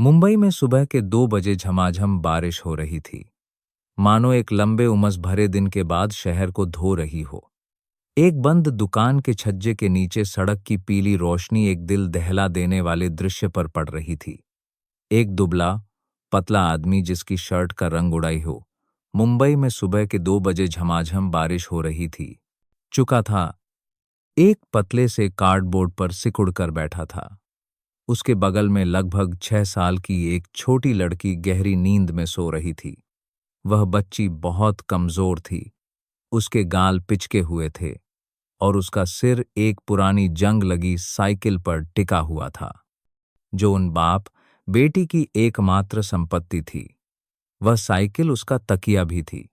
मुंबई में सुबह के 2 बजे झमाझम बारिश हो रही थी। मानो एक लंबे उमस भरे दिन के बाद शहर को धो रही हो। एक बंद दुकान के छज्जे के नीचे सड़क की पीली रोशनी एक दिल दहला देने वाले दृश्य पर पड़ रही थी। एक दुबला पतला आदमी जिसकी शर्ट का रंग उड़ाई हो। मुंबई में सुबह के 2 बजे झमाझम बारिश हो रही थी चुका था। एक पतले से कार्डबोर्ड पर सिकुड़ कर बैठा था। उसके बगल में लगभग 6 साल की एक छोटी लड़की गहरी नींद में सो रही थी। वह बच्ची बहुत कमजोर थी। उसके गाल पिचके हुए थे और उसका सिर एक पुरानी जंग लगी साइकिल पर टिका हुआ था, जो उन बाप बेटी की एकमात्र संपत्ति थी। वह साइकिल उसका तकिया भी थी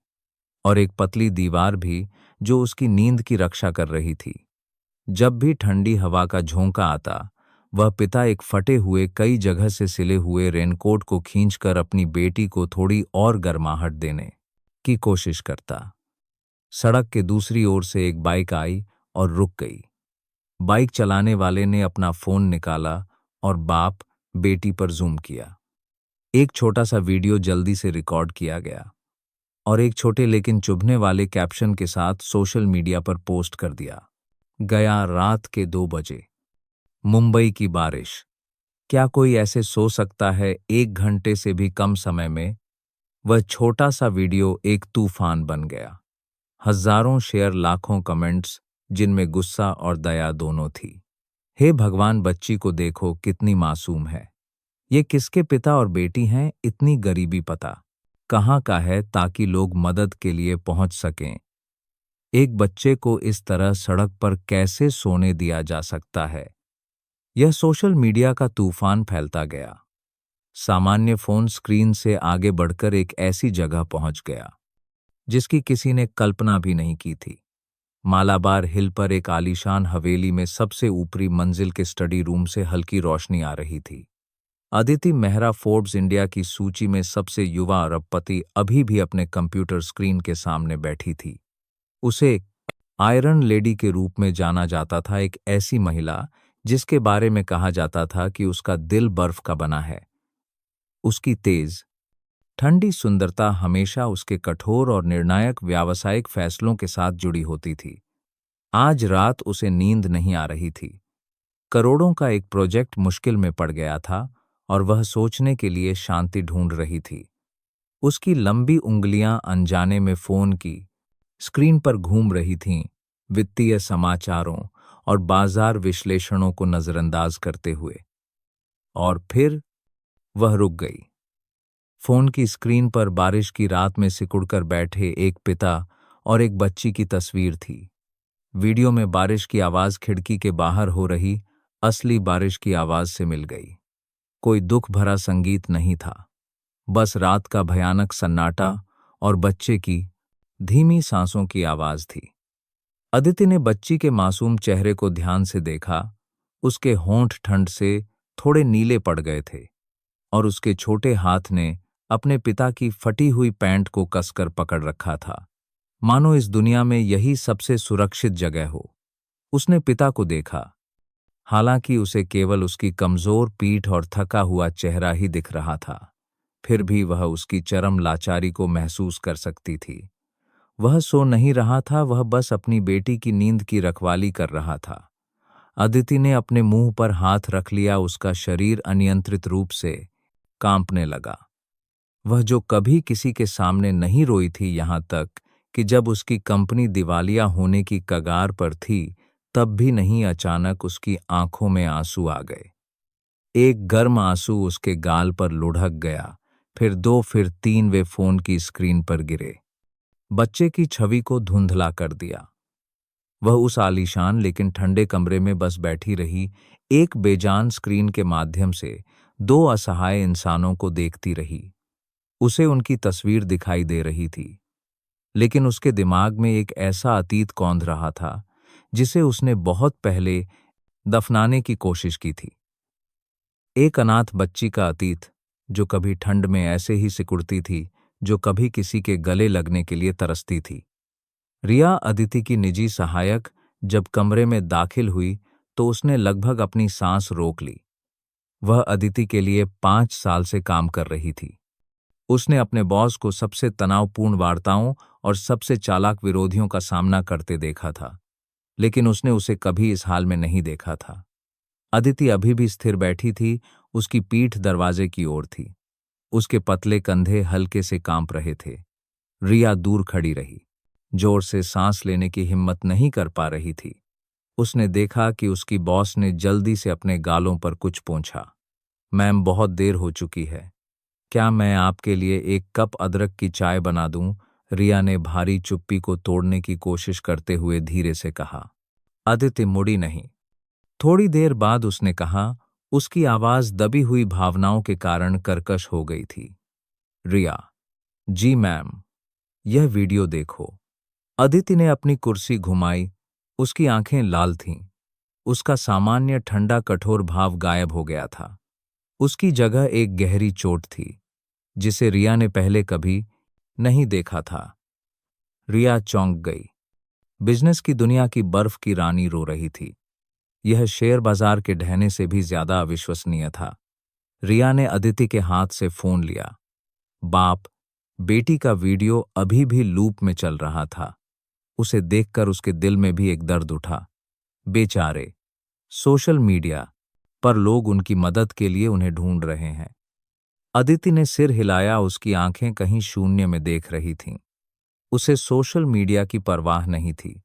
और एक पतली दीवार भी जो उसकी नींद की रक्षा कर रही थी। जब भी ठंडी हवा का झोंका आता, वह पिता एक फटे हुए कई जगह से सिले हुए रेनकोट को खींचकर अपनी बेटी को थोड़ी और गर्माहट देने की कोशिश करता। सड़क के दूसरी ओर से एक बाइक आई और रुक गई। बाइक चलाने वाले ने अपना फोन निकाला और बाप बेटी पर जूम किया। एक छोटा सा वीडियो जल्दी से रिकॉर्ड किया गया और एक छोटे लेकिन चुभने वाले कैप्शन के साथ सोशल मीडिया पर पोस्ट कर दिया गया। रात के 2 बजे मुंबई की बारिश। क्या कोई ऐसे सो सकता है? 1 घंटे से भी कम समय में वह छोटा सा वीडियो एक तूफान बन गया। हजारों शेयर, लाखों कमेंट्स, जिनमें गुस्सा और दया दोनों थी। हे भगवान, बच्ची को देखो, कितनी मासूम है। ये किसके पिता और बेटी हैं? इतनी गरीबी पता कहाँ का है ताकि लोग मदद के लिए पहुंच सकें? एक बच्चे को इस तरह सड़क पर कैसे सोने दिया जा सकता है? यह सोशल मीडिया का तूफान फैलता गया। सामान्य फोन स्क्रीन से आगे बढ़कर एक ऐसी जगह पहुंच गया जिसकी किसी ने कल्पना भी नहीं की थी। मालाबार हिल पर एक आलीशान हवेली में सबसे ऊपरी मंजिल के स्टडी रूम से हल्की रोशनी आ रही थी। अदिति मेहरा फोर्ब्स इंडिया की सूची में सबसे युवा अरबपति अभी भी अपने कंप्यूटर स्क्रीन के सामने बैठी थी। उसे आयरन लेडी के रूप में जाना जाता था, एक ऐसी महिला जिसके बारे में कहा जाता था कि उसका दिल बर्फ का बना है। उसकी तेज ठंडी सुंदरता हमेशा उसके कठोर और निर्णायक व्यावसायिक फैसलों के साथ जुड़ी होती थी। आज रात उसे नींद नहीं आ रही थी। करोड़ों का एक प्रोजेक्ट मुश्किल में पड़ गया था और वह सोचने के लिए शांति ढूंढ रही थी। उसकी लंबी उंगलियां अनजाने में फोन की स्क्रीन पर घूम रही थीं, वित्तीय समाचारों और बाजार विश्लेषणों को नजरअंदाज करते हुए। और फिर वह रुक गई। फोन की स्क्रीन पर बारिश की रात में सिकुड़कर बैठे एक पिता और एक बच्ची की तस्वीर थी। वीडियो में बारिश की आवाज खिड़की के बाहर हो रही असली बारिश की आवाज से मिल गई। कोई दुख भरा संगीत नहीं था, बस रात का भयानक सन्नाटा और बच्चे की धीमी सांसों की आवाज थी। अदिति ने बच्ची के मासूम चेहरे को ध्यान से देखा। उसके होंठ ठंड से थोड़े नीले पड़ गए थे और उसके छोटे हाथ ने अपने पिता की फटी हुई पैंट को कसकर पकड़ रखा था, मानो इस दुनिया में यही सबसे सुरक्षित जगह हो। उसने पिता को देखा, हालांकि उसे केवल उसकी कमजोर पीठ और थका हुआ चेहरा ही दिख रहा था। फिर भी वह उसकी चरम लाचारी को महसूस कर सकती थी। वह सो नहीं रहा था, वह बस अपनी बेटी की नींद की रखवाली कर रहा था। अदिति ने अपने मुंह पर हाथ रख लिया। उसका शरीर अनियंत्रित रूप से कांपने लगा। वह जो कभी किसी के सामने नहीं रोई थी, यहां तक कि जब उसकी कंपनी दिवालिया होने की कगार पर थी, तब भी नहीं। अचानक उसकी आंखों में आंसू आ गए। एक गर्म आंसू उसके गाल पर लुढ़क गया, फिर 2, फिर 3 वे फोन की स्क्रीन पर गिरे। बच्चे की छवि को धुंधला कर दिया। वह उस आलीशान लेकिन ठंडे कमरे में बस बैठी रही, एक बेजान स्क्रीन के माध्यम से 2 असहाय इंसानों को देखती रही। उसे उनकी तस्वीर दिखाई दे रही थी, लेकिन उसके दिमाग में एक ऐसा अतीत कौंध रहा था जिसे उसने बहुत पहले दफनाने की कोशिश की थी। एक अनाथ बच्ची का अतीत, जो कभी ठंड में ऐसे ही सिकुड़ती थी, जो कभी किसी के गले लगने के लिए तरसती थी। रिया, अदिति की निजी सहायक, जब कमरे में दाखिल हुई तो उसने लगभग अपनी सांस रोक ली। वह अदिति के लिए 5 साल से काम कर रही थी। उसने अपने बॉस को सबसे तनावपूर्ण वार्ताओं और सबसे चालाक विरोधियों का सामना करते देखा था, लेकिन उसने उसे कभी इस हाल में नहीं देखा था। अदिति अभी भी स्थिर बैठी थी, उसकी पीठ दरवाजे की ओर थी। उसके पतले कंधे हल्के से कांप रहे थे। रिया दूर खड़ी रही, जोर से सांस लेने की हिम्मत नहीं कर पा रही थी। उसने देखा कि उसकी बॉस ने जल्दी से अपने गालों पर कुछ पोंछा। मैम, बहुत देर हो चुकी है। क्या मैं आपके लिए एक कप अदरक की चाय बना दूं? रिया ने भारी चुप्पी को तोड़ने की कोशिश करते हुए धीरे से कहा। आदित्य मुड़ी नहीं। थोड़ी देर बाद उसने कहा, उसकी आवाज दबी हुई भावनाओं के कारण कर्कश हो गई थी। रिया, जी मैम। यह वीडियो देखो। अदिति ने अपनी कुर्सी घुमाई। उसकी आंखें लाल थीं। उसका सामान्य ठंडा कठोर भाव गायब हो गया था। उसकी जगह एक गहरी चोट थी, जिसे रिया ने पहले कभी नहीं देखा था। रिया चौंक गई। बिजनेस की दुनिया की बर्फ की रानी रो रही थी। यह शेयर बाजार के ढहने से भी ज्यादा अविश्वसनीय था। रिया ने अदिति के हाथ से फोन लिया। बाप बेटी का वीडियो अभी भी लूप में चल रहा था। उसे देखकर उसके दिल में भी एक दर्द उठा। बेचारे, सोशल मीडिया पर लोग उनकी मदद के लिए उन्हें ढूंढ रहे हैं। अदिति ने सिर हिलाया। उसकी आंखें कहीं शून्य में देख रही थीं। उसे सोशल मीडिया की परवाह नहीं थी।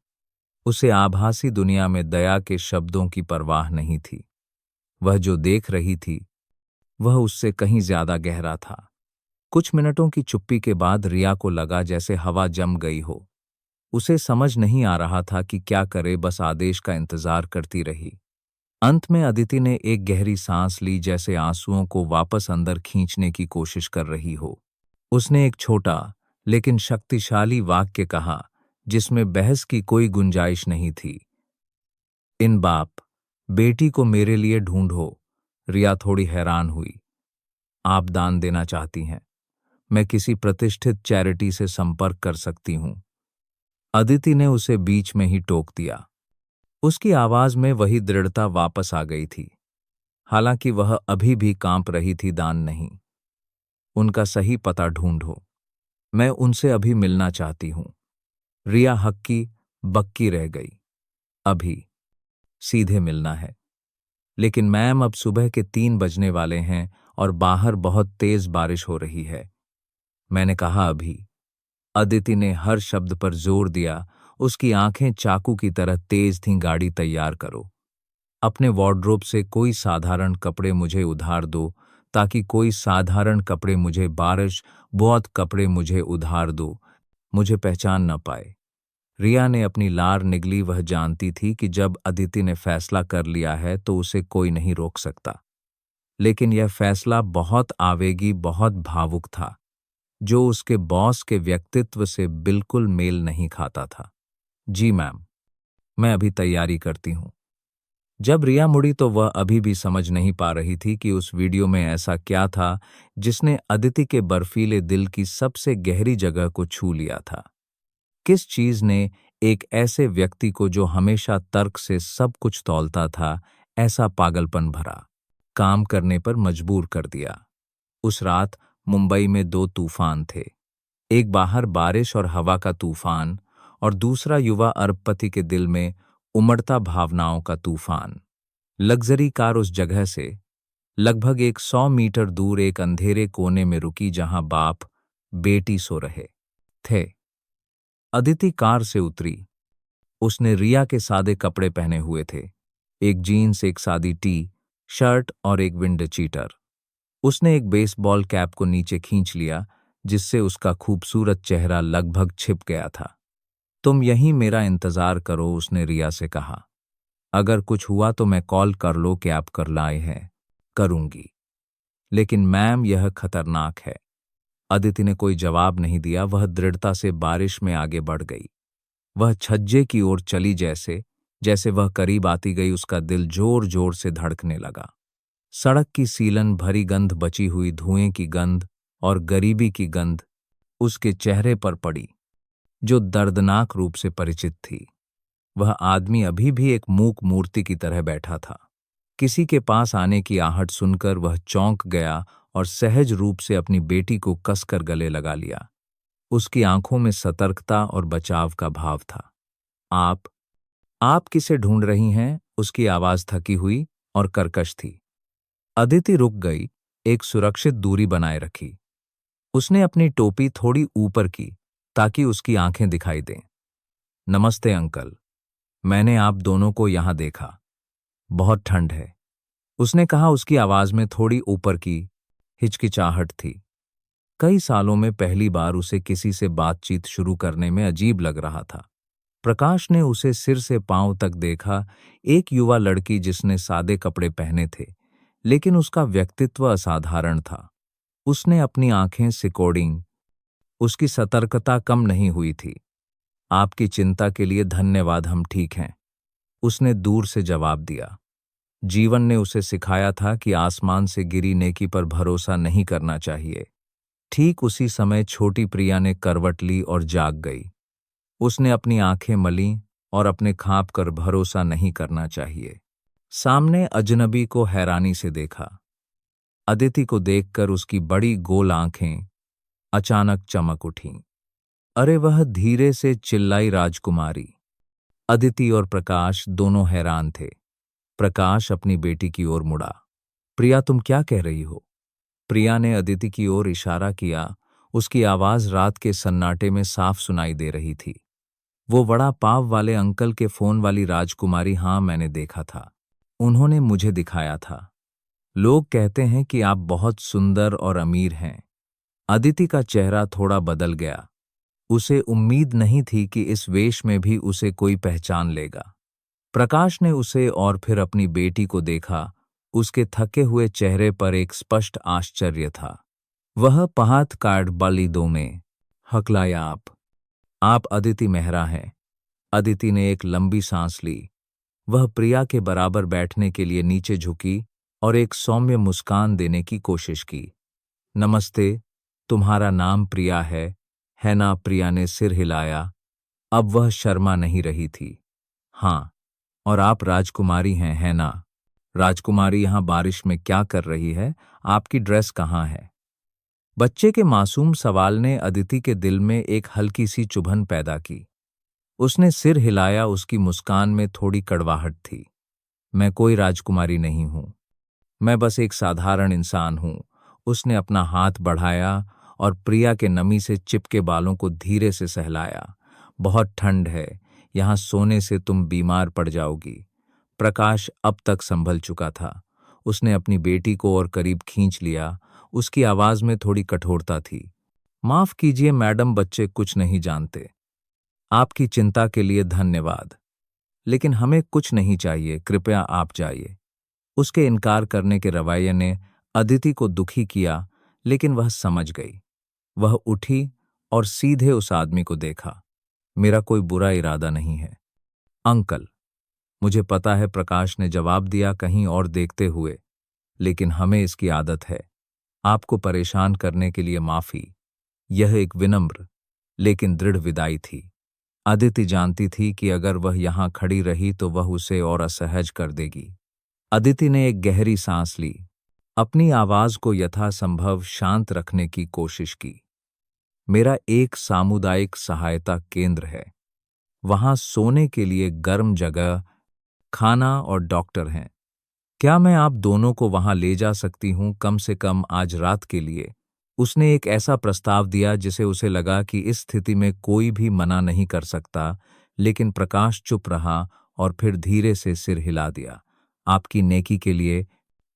उसे आभासी दुनिया में दया के शब्दों की परवाह नहीं थी। वह जो देख रही थी, वह उससे कहीं ज्यादा गहरा था। कुछ मिनटों की चुप्पी के बाद रिया को लगा जैसे हवा जम गई हो। उसे समझ नहीं आ रहा था कि क्या करे, बस आदेश का इंतजार करती रही। अंत में अदिति ने एक गहरी सांस ली, जैसे आंसुओं को वापस अंदर खींचने की कोशिश कर रही हो। उसने एक छोटा लेकिन शक्तिशाली वाक्य कहा, जिसमें बहस की कोई गुंजाइश नहीं थी। इन बाप बेटी को मेरे लिए ढूंढो। रिया थोड़ी हैरान हुई। आप दान देना चाहती हैं? मैं किसी प्रतिष्ठित चैरिटी से संपर्क कर सकती हूं। अदिति ने उसे बीच में ही टोक दिया। उसकी आवाज में वही दृढ़ता वापस आ गई थी, हालांकि वह अभी भी कांप रही थी। दान नहीं, उनका सही पता ढूंढो। मैं उनसे अभी मिलना चाहती हूं। रिया हक्की बक्की रह गई। अभी सीधे मिलना है। लेकिन मैम, अब सुबह के 3 बजने वाले हैं और बाहर बहुत तेज बारिश हो रही है। मैंने कहा अभी। अदिति ने हर शब्द पर जोर दिया। उसकी आंखें चाकू की तरह तेज थीं। गाड़ी तैयार करो। अपने वार्डरोब से कोई साधारण कपड़े मुझे उधार दो, ताकि कोई साधारण कपड़े मुझे बारिश बहुत कपड़े मुझे उधार दो, मुझे पहचान न पाए। रिया ने अपनी लार निगली। वह जानती थी कि जब अदिति ने फैसला कर लिया है तो उसे कोई नहीं रोक सकता। लेकिन यह फैसला बहुत आवेगी, बहुत भावुक था, जो उसके बॉस के व्यक्तित्व से बिल्कुल मेल नहीं खाता था। जी मैम, मैं अभी तैयारी करती हूँ। जब रिया मुड़ी तो वह अभी भी समझ नहीं पा रही थी कि उस वीडियो में ऐसा क्या था जिसने अदिति के बर्फीले दिल की सबसे गहरी जगह को छू लिया था। किस चीज ने एक ऐसे व्यक्ति को, जो हमेशा तर्क से सब कुछ तौलता था, ऐसा पागलपन भरा काम करने पर मजबूर कर दिया। उस रात मुंबई में 2 तूफान थे। एक बाहर बारिश और हवा का तूफान, और दूसरा युवा अरबपति के दिल में उमड़ता भावनाओं का तूफान। लग्जरी कार उस जगह से लगभग 100 मीटर दूर एक अंधेरे कोने में रुकी, जहां बाप बेटी सो रहे थे। अदिति कार से उतरी। उसने रिया के सादे कपड़े पहने हुए थे, एक जीन्स, एक सादी टी शर्ट और एक विंड चीटर। उसने एक बेसबॉल कैप को नीचे खींच लिया, जिससे उसका खूबसूरत चेहरा लगभग छिप गया था। तुम यहीं मेरा इंतजार करो, उसने रिया से कहा। अगर कुछ हुआ तो मैं कॉल कर लो कि आप कर लाए हैं। करूंगी। लेकिन मैम, यह खतरनाक है। अदिति ने कोई जवाब नहीं दिया। वह दृढ़ता से बारिश में आगे बढ़ गई। वह छज्जे की ओर चली। जैसे जैसे वह करीब आती गई, उसका दिल जोर जोर से धड़कने लगा। सड़क की सीलन भरी गंध, बची हुई धुएं की गंध और गरीबी की गंध उसके चेहरे पर पड़ी, जो दर्दनाक रूप से परिचित थी। वह आदमी अभी भी एक मूक मूर्ति की तरह बैठा था। किसी के पास आने की आहट सुनकर वह चौंक गया और सहज रूप से अपनी बेटी को कसकर गले लगा लिया। उसकी आंखों में सतर्कता और बचाव का भाव था। आप आप किसे ढूंढ रही हैं? उसकी आवाज थकी हुई और कर्कश थी। अदिति रुक गई, एक सुरक्षित दूरी बनाए रखी। उसने अपनी टोपी थोड़ी ऊपर की ताकि उसकी आंखें दिखाई दें। नमस्ते अंकल, मैंने आप दोनों को यहां देखा। बहुत ठंड है, उसने कहा। उसकी आवाज में थोड़ी ऊपर की हिचकिचाहट थी। कई सालों में पहली बार उसे किसी से बातचीत शुरू करने में अजीब लग रहा था। प्रकाश ने उसे सिर से पांव तक देखा, एक युवा लड़की जिसने सादे कपड़े पहने थे, लेकिन उसका व्यक्तित्व असाधारण था। उसने अपनी आंखें सिकोड़ी। उसकी सतर्कता कम नहीं हुई थी। आपकी चिंता के लिए धन्यवाद, हम ठीक हैं, उसने दूर से जवाब दिया। जीवन ने उसे सिखाया था कि आसमान से गिरी नेकी पर भरोसा नहीं करना चाहिए। ठीक उसी समय छोटी प्रिया ने करवट ली और जाग गई। उसने अपनी आंखें मलीं और अपने खाप कर भरोसा नहीं करना चाहिए। सामने अजनबी को हैरानी से देखा। अदिति को देखकर उसकी बड़ी गोल आंखें अचानक चमक उठीं। अरे, वह धीरे से चिल्लाई, राजकुमारी। अदिति और प्रकाश दोनों हैरान थे। प्रकाश अपनी बेटी की ओर मुड़ा। प्रिया, तुम क्या कह रही हो? प्रिया ने अदिति की ओर इशारा किया। उसकी आवाज रात के सन्नाटे में साफ सुनाई दे रही थी। वो वड़ा पाव वाले अंकल के फोन वाली राजकुमारी, हाँ, मैंने देखा था। उन्होंने मुझे दिखाया था। लोग कहते हैं कि आप बहुत सुंदर और अमीर हैं। अदिति का चेहरा थोड़ा बदल गया। उसे उम्मीद नहीं थी कि इस वेश में भी उसे कोई पहचान लेगा। प्रकाश ने उसे और फिर अपनी बेटी को देखा। उसके थके हुए चेहरे पर एक स्पष्ट आश्चर्य था। वह पहात कार्ड बालिदों में हकलाया, आप अदिति मेहरा हैं। अदिति ने एक लंबी सांस ली। वह प्रिया के बराबर बैठने के लिए नीचे झुकी और एक सौम्य मुस्कान देने की कोशिश की। नमस्ते, तुम्हारा नाम प्रिया है ना? प्रिया ने सिर हिलाया। अब वह शर्मा नहीं रही थी। हाँ, और आप राजकुमारी हैं, है ना? राजकुमारी यहाँ बारिश में क्या कर रही है? आपकी ड्रेस कहाँ है? बच्चे के मासूम सवाल ने अदिति के दिल में एक हल्की सी चुभन पैदा की। उसने सिर हिलाया। उसकी मुस्कान में थोड़ी कड़वाहट थी। मैं कोई राजकुमारी नहीं हूं, मैं बस एक साधारण इंसान हूं। उसने अपना हाथ बढ़ाया और प्रिया के नमी से चिपके बालों को धीरे से सहलाया। बहुत ठंड है, यहां सोने से तुम बीमार पड़ जाओगी। प्रकाश अब तक संभल चुका था। उसने अपनी बेटी को और करीब खींच लिया। उसकी आवाज में थोड़ी कठोरता थी। माफ कीजिए मैडम, बच्चे कुछ नहीं जानते। आपकी चिंता के लिए धन्यवाद, लेकिन हमें कुछ नहीं चाहिए, कृपया आप जाइए। उसके इनकार करने के रवैये ने अदिति को दुखी किया, लेकिन वह समझ गई। वह उठी और सीधे उस आदमी को देखा। मेरा कोई बुरा इरादा नहीं है अंकल। मुझे पता है, प्रकाश ने जवाब दिया कहीं और देखते हुए, लेकिन हमें इसकी आदत है। आपको परेशान करने के लिए माफी। यह एक विनम्र लेकिन दृढ़ विदाई थी। अदिति जानती थी कि अगर वह यहां खड़ी रही तो वह उसे और असहज कर देगी। अदिति ने एक गहरी सांस ली, अपनी आवाज को यथासंभव शांत रखने की कोशिश की। मेरा एक सामुदायिक सहायता केंद्र है। वहां सोने के लिए गर्म जगह, खाना और डॉक्टर हैं। क्या मैं आप दोनों को वहां ले जा सकती हूं, कम से कम आज रात के लिए? उसने एक ऐसा प्रस्ताव दिया जिसे उसे लगा कि इस स्थिति में कोई भी मना नहीं कर सकता, लेकिन प्रकाश चुप रहा और फिर धीरे से सिर हिला दिया। आपकी नेकी के लिए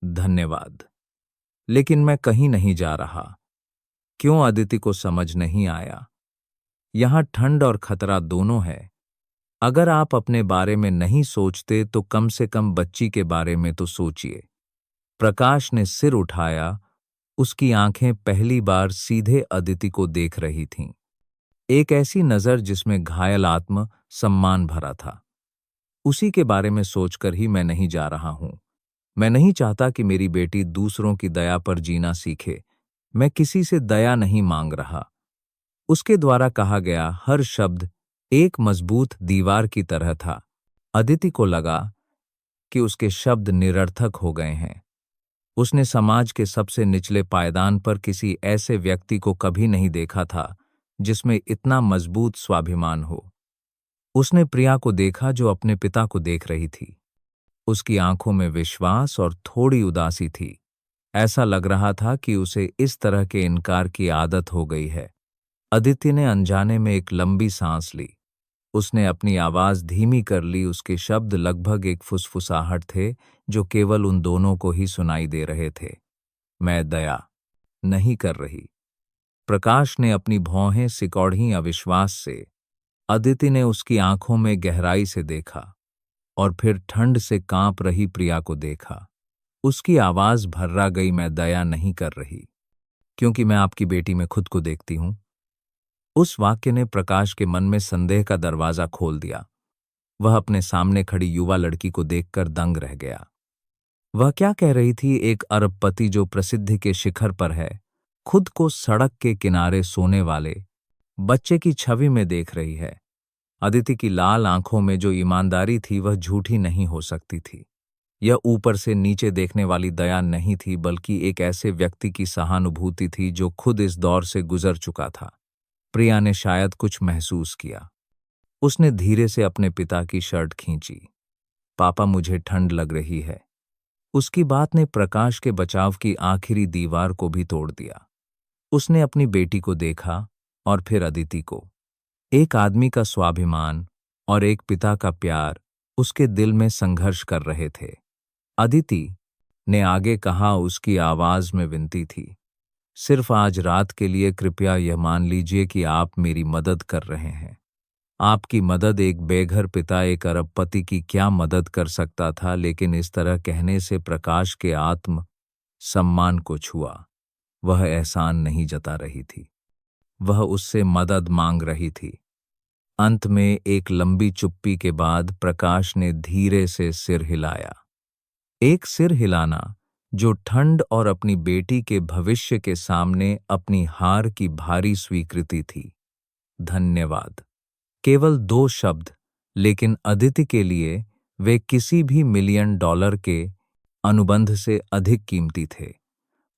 धन्यवाद, लेकिन मैं कहीं नहीं जा रहा। क्यों? अदिति को समझ नहीं आया। यहां ठंड और खतरा दोनों है। अगर आप अपने बारे में नहीं सोचते तो कम से कम बच्ची के बारे में तो सोचिए। प्रकाश ने सिर उठाया। उसकी आंखें पहली बार सीधे अदिति को देख रही थीं। एक ऐसी नजर जिसमें घायल आत्म सम्मान भरा था। उसी के बारे में सोचकर ही मैं नहीं जा रहा हूं। मैं नहीं चाहता कि मेरी बेटी दूसरों की दया पर जीना सीखे। मैं किसी से दया नहीं मांग रहा। उसके द्वारा कहा गया हर शब्द एक मजबूत दीवार की तरह था। अदिति को लगा कि उसके शब्द निरर्थक हो गए हैं। उसने समाज के सबसे निचले पायदान पर किसी ऐसे व्यक्ति को कभी नहीं देखा था जिसमें इतना मजबूत स्वाभिमान हो। उसने प्रिया को देखा जो अपने पिता को देख रही थी। उसकी आंखों में विश्वास और थोड़ी उदासी थी। ऐसा लग रहा था कि उसे इस तरह के इनकार की आदत हो गई है। अदिति ने अनजाने में एक लंबी सांस ली। उसने अपनी आवाज धीमी कर ली। उसके शब्द लगभग एक फुसफुसाहट थे जो केवल उन दोनों को ही सुनाई दे रहे थे। मैं दया नहीं कर रही। प्रकाश ने अपनी भौहें सिकोड़ी अविश्वास से। अदिति ने उसकी आंखों में गहराई से देखा और फिर ठंड से कांप रही प्रिया को देखा। उसकी आवाज भर्रा गई, मैं दया नहीं कर रही, क्योंकि मैं आपकी बेटी में खुद को देखती हूं। उस वाक्य ने प्रकाश के मन में संदेह का दरवाजा खोल दिया। वह अपने सामने खड़ी युवा लड़की को देखकर दंग रह गया। वह क्या कह रही थी? एक अरबपति जो प्रसिद्धि के शिखर पर है, खुद को सड़क के किनारे सोने वाले बच्चे की छवि में देख रही है। अदिति की लाल आंखों में जो ईमानदारी थी वह झूठी नहीं हो सकती थी। यह ऊपर से नीचे देखने वाली दया नहीं थी, बल्कि एक ऐसे व्यक्ति की सहानुभूति थी जो खुद इस दौर से गुजर चुका था। प्रिया ने शायद कुछ महसूस किया। उसने धीरे से अपने पिता की शर्ट खींची। पापा, मुझे ठंड लग रही है। उसकी बात ने प्रकाश के बचाव की आखिरी दीवार को भी तोड़ दिया। उसने अपनी बेटी को देखा और फिर अदिति को। एक आदमी का स्वाभिमान और एक पिता का प्यार उसके दिल में संघर्ष कर रहे थे। अदिति ने आगे कहा, उसकी आवाज में विनती थी, सिर्फ आज रात के लिए कृपया यह मान लीजिए कि आप मेरी मदद कर रहे हैं। आपकी मदद, एक बेघर पिता एक अरबपति की क्या मदद कर सकता था? लेकिन इस तरह कहने से प्रकाश के आत्म सम्मान को छुआ। वह एहसान नहीं जता रही थी, वह उससे मदद मांग रही थी। अंत में एक लंबी चुप्पी के बाद प्रकाश ने धीरे से सिर हिलाया। एक सिर हिलाना जो ठंड और अपनी बेटी के भविष्य के सामने अपनी हार की भारी स्वीकृति थी। धन्यवाद। केवल 2 शब्द, लेकिन अदिति के लिए वे किसी भी $1,000,000 के अनुबंध से अधिक कीमती थे।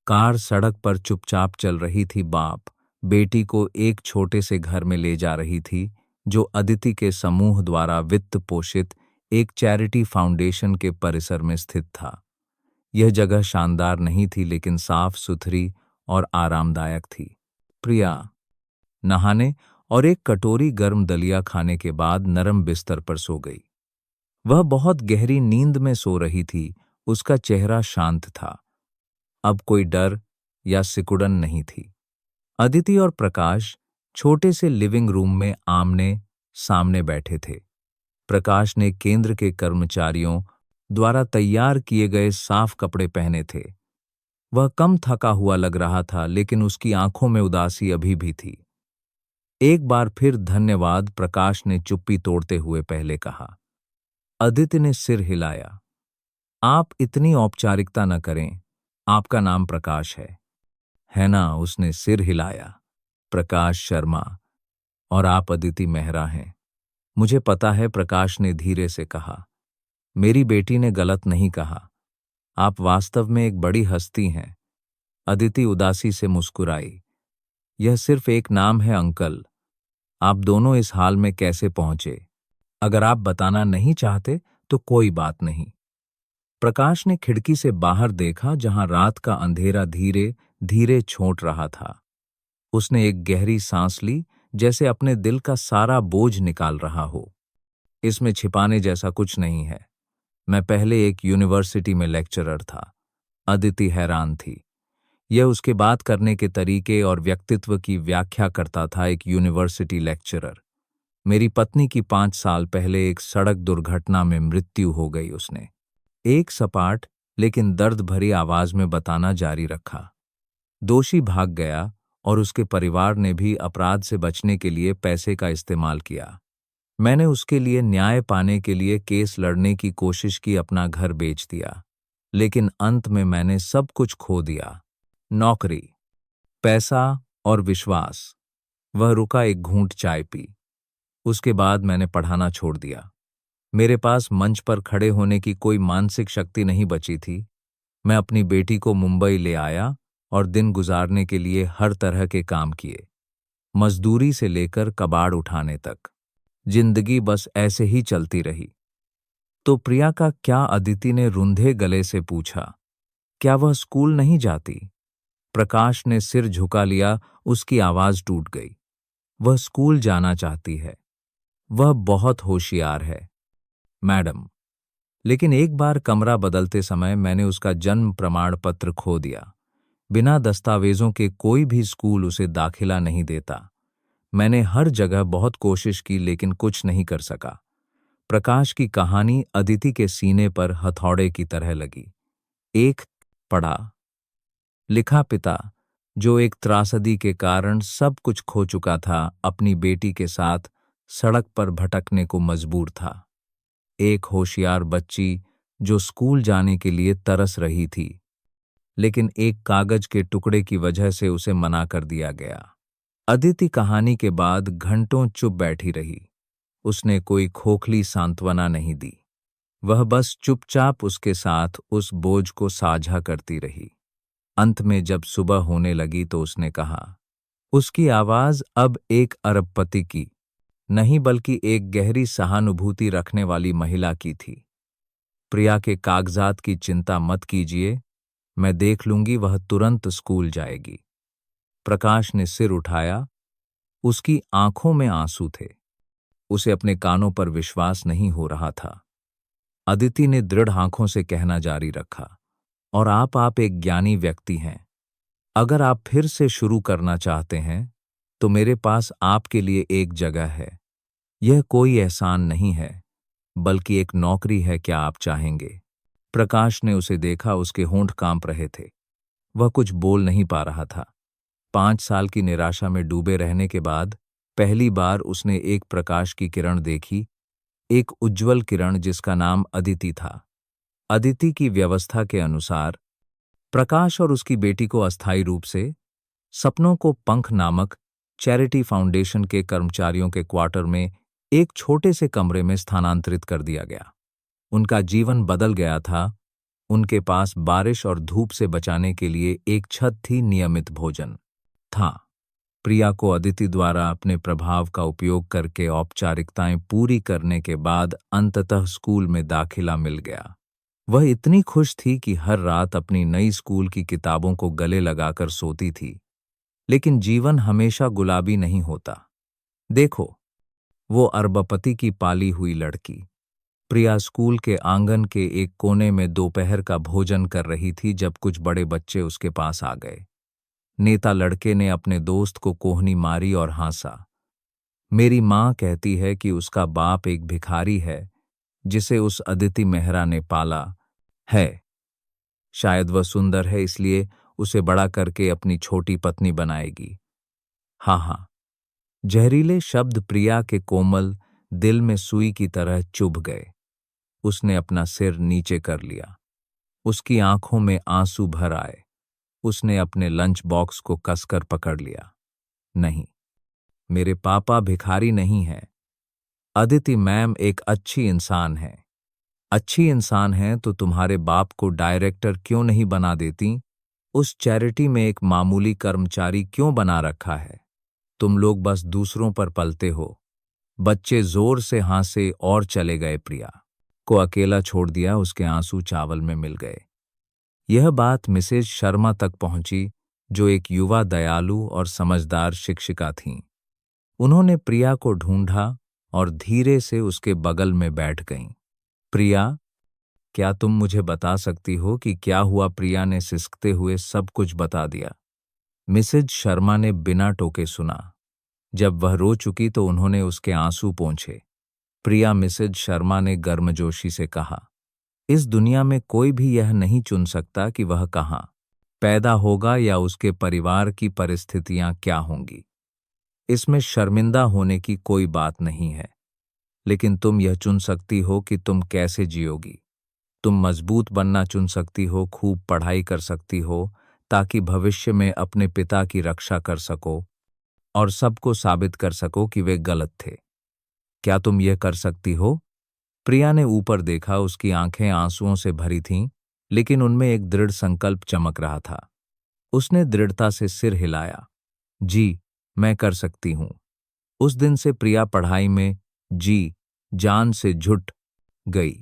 कार सड़क पर चुपचाप चल रही थी। बाप बेटी को एक छोटे से घर में ले जा रही थी जो अदिति के समूह द्वारा वित्त पोषित एक चैरिटी फाउंडेशन के परिसर में स्थित था। यह जगह शानदार नहीं थी, लेकिन साफ सुथरी और आरामदायक थी। प्रिया नहाने और एक कटोरी गर्म दलिया खाने के बाद नरम बिस्तर पर सो गई। वह बहुत गहरी नींद में सो रही थी। उसका चेहरा शांत था। अब कोई डर या सिकुड़न नहीं थी। अदिति और प्रकाश छोटे से लिविंग रूम में आमने सामने बैठे थे। प्रकाश ने केंद्र के कर्मचारियों द्वारा तैयार किए गए साफ कपड़े पहने थे। वह कम थका हुआ लग रहा था, लेकिन उसकी आंखों में उदासी अभी भी थी। एक बार फिर धन्यवाद, प्रकाश ने चुप्पी तोड़ते हुए पहले कहा। अदिति ने सिर हिलाया। आप इतनी औपचारिकता न करें, आपका नाम प्रकाश है ना? उसने सिर हिलाया। प्रकाश शर्मा। और आप अदिति मेहरा हैं। मुझे पता है, प्रकाश ने धीरे से कहा। मेरी बेटी ने गलत नहीं कहा। आप वास्तव में एक बड़ी हस्ती हैं। अदिति उदासी से मुस्कुराई। यह सिर्फ एक नाम है अंकल। आप दोनों इस हाल में कैसे पहुंचे? अगर आप बताना नहीं चाहते तो कोई बात नहीं। प्रकाश ने खिड़की से बाहर देखा, जहां रात का अंधेरा धीरे धीरे छोट रहा था। उसने एक गहरी सांस ली, जैसे अपने दिल का सारा बोझ निकाल रहा हो। इसमें छिपाने जैसा कुछ नहीं है। मैं पहले एक यूनिवर्सिटी में लेक्चरर था। अदिति हैरान थी। यह उसके बात करने के तरीके और व्यक्तित्व की व्याख्या करता था। एक यूनिवर्सिटी लेक्चरर। मेरी पत्नी की 5 साल पहले एक सड़क दुर्घटना में मृत्यु हो गई। उसने एक सपाट लेकिन दर्द भरी आवाज में बताना जारी रखा। दोषी भाग गया और उसके परिवार ने भी अपराध से बचने के लिए पैसे का इस्तेमाल किया। मैंने उसके लिए न्याय पाने के लिए केस लड़ने की कोशिश की, अपना घर बेच दिया, लेकिन अंत में मैंने सब कुछ खो दिया। नौकरी, पैसा और विश्वास। वह रुका, एक घूंट चाय पी। उसके बाद मैंने पढ़ाना छोड़ दिया। मेरे पास मंच पर खड़े होने की कोई मानसिक शक्ति नहीं बची थी। मैं अपनी बेटी को मुंबई ले आया और दिन गुजारने के लिए हर तरह के काम किए, मजदूरी से लेकर कबाड़ उठाने तक। जिंदगी बस ऐसे ही चलती रही। तो प्रिया का क्या? अदिति ने रुंधे गले से पूछा। क्या वह स्कूल नहीं जाती? प्रकाश ने सिर झुका लिया, उसकी आवाज टूट गई। वह स्कूल जाना चाहती है। वह बहुत होशियार है, मैडम। लेकिन एक बार कमरा बदलते समय मैंने उसका जन्म प्रमाण पत्र खो दिया। बिना दस्तावेजों के कोई भी स्कूल उसे दाखिला नहीं देता। मैंने हर जगह बहुत कोशिश की लेकिन कुछ नहीं कर सका। प्रकाश की कहानी अदिति के सीने पर हथौड़े की तरह लगी। एक पढ़ा लिखा पिता, जो एक त्रासदी के कारण सब कुछ खो चुका था, अपनी बेटी के साथ सड़क पर भटकने को मजबूर था। एक होशियार बच्ची जो स्कूल जाने के लिए तरस रही थी, लेकिन एक कागज के टुकड़े की वजह से उसे मना कर दिया गया। अदिति कहानी के बाद घंटों चुप बैठी रही। उसने कोई खोखली सांत्वना नहीं दी। वह बस चुपचाप उसके साथ उस बोझ को साझा करती रही। अंत में जब सुबह होने लगी तो उसने कहा। उसकी आवाज अब एक अरबपति की नहीं बल्कि एक गहरी सहानुभूति रखने वाली महिला की थी। प्रिया के कागजात की चिंता मत कीजिए, मैं देख लूंगी, वह तुरंत स्कूल जाएगी। प्रकाश ने सिर उठाया। उसकी आंखों में आंसू थे। उसे अपने कानों पर विश्वास नहीं हो रहा था। अदिति ने दृढ़ आंखों से कहना जारी रखा, और आप एक ज्ञानी व्यक्ति हैं। अगर आप फिर से शुरू करना चाहते हैं तो मेरे पास आपके लिए एक जगह है। यह कोई एहसान नहीं है, बल्कि एक नौकरी है। क्या आप चाहेंगे? प्रकाश ने उसे देखा। उसके होंठ कांप रहे थे। वह कुछ बोल नहीं पा रहा था। 5 साल की निराशा में डूबे रहने के बाद पहली बार उसने एक प्रकाश की किरण देखी, एक उज्जवल किरण जिसका नाम अदिति था। अदिति की व्यवस्था के अनुसार प्रकाश और उसकी बेटी को अस्थायी रूप से सपनों को पंख नामक चैरिटी फाउंडेशन के कर्मचारियों के क्वार्टर में एक छोटे से कमरे में स्थानांतरित कर दिया गया। उनका जीवन बदल गया था। उनके पास बारिश और धूप से बचाने के लिए एक छत थी, नियमित भोजन था। प्रिया को अदिति द्वारा अपने प्रभाव का उपयोग करके औपचारिकताएं पूरी करने के बाद अंततः स्कूल में दाखिला मिल गया। वह इतनी खुश थी कि हर रात अपनी नई स्कूल की किताबों को गले लगाकर सोती थी। लेकिन जीवन हमेशा गुलाबी नहीं होता। देखो, वो अरबपति की पाली हुई लड़की। प्रिया स्कूल के आंगन के एक कोने में दोपहर का भोजन कर रही थी जब कुछ बड़े बच्चे उसके पास आ गए। नेता लड़के ने अपने दोस्त को कोहनी मारी और हंसा। मेरी माँ कहती है कि उसका बाप एक भिखारी है जिसे उस अदिति मेहरा ने पाला है। शायद वह सुंदर है इसलिए उसे बड़ा करके अपनी छोटी पत्नी बनाएगी। हाँ हाँ। जहरीले शब्द प्रिया के कोमल दिल में सुई की तरह चुभ गए। उसने अपना सिर नीचे कर लिया। उसकी आंखों में आंसू भर आए। उसने अपने लंच बॉक्स को कसकर पकड़ लिया। नहीं, मेरे पापा भिखारी नहीं हैं। अदिति मैम एक अच्छी इंसान है। अच्छी इंसान है तो तुम्हारे बाप को डायरेक्टर क्यों नहीं बना देती? उस चैरिटी में एक मामूली कर्मचारी क्यों बना रखा है? तुम लोग बस दूसरों पर पलते हो। बच्चे जोर से हंसे और चले गए। प्रिया को अकेला छोड़ दिया। उसके आंसू चावल में मिल गए। यह बात मिसेज शर्मा तक पहुंची, जो एक युवा दयालु और समझदार शिक्षिका थीं। उन्होंने प्रिया को ढूंढा और धीरे से उसके बगल में बैठ गईं। प्रिया, क्या तुम मुझे बता सकती हो कि क्या हुआ? प्रिया ने सिसकते हुए सब कुछ बता दिया। मिसेज शर्मा ने बिना टोके सुना। जब वह रो चुकी तो उन्होंने उसके आंसू पोंछे। प्रिया, मिसेज शर्मा ने गर्मजोशी से कहा, इस दुनिया में कोई भी यह नहीं चुन सकता कि वह कहाँ पैदा होगा या उसके परिवार की परिस्थितियां क्या होंगी। इसमें शर्मिंदा होने की कोई बात नहीं है। लेकिन तुम यह चुन सकती हो कि तुम कैसे जियोगी। तुम मजबूत बनना चुन सकती हो, खूब पढ़ाई कर सकती हो ताकि भविष्य में अपने पिता की रक्षा कर सको और सबको साबित कर सको कि वे गलत थे। क्या तुम यह कर सकती हो? प्रिया ने ऊपर देखा, उसकी आंखें आंसुओं से भरी थीं, लेकिन उनमें एक दृढ़ संकल्प चमक रहा था। उसने दृढ़ता से सिर हिलाया। जी, मैं कर सकती हूँ। उस दिन से प्रिया पढ़ाई में जी जान से जुट गई।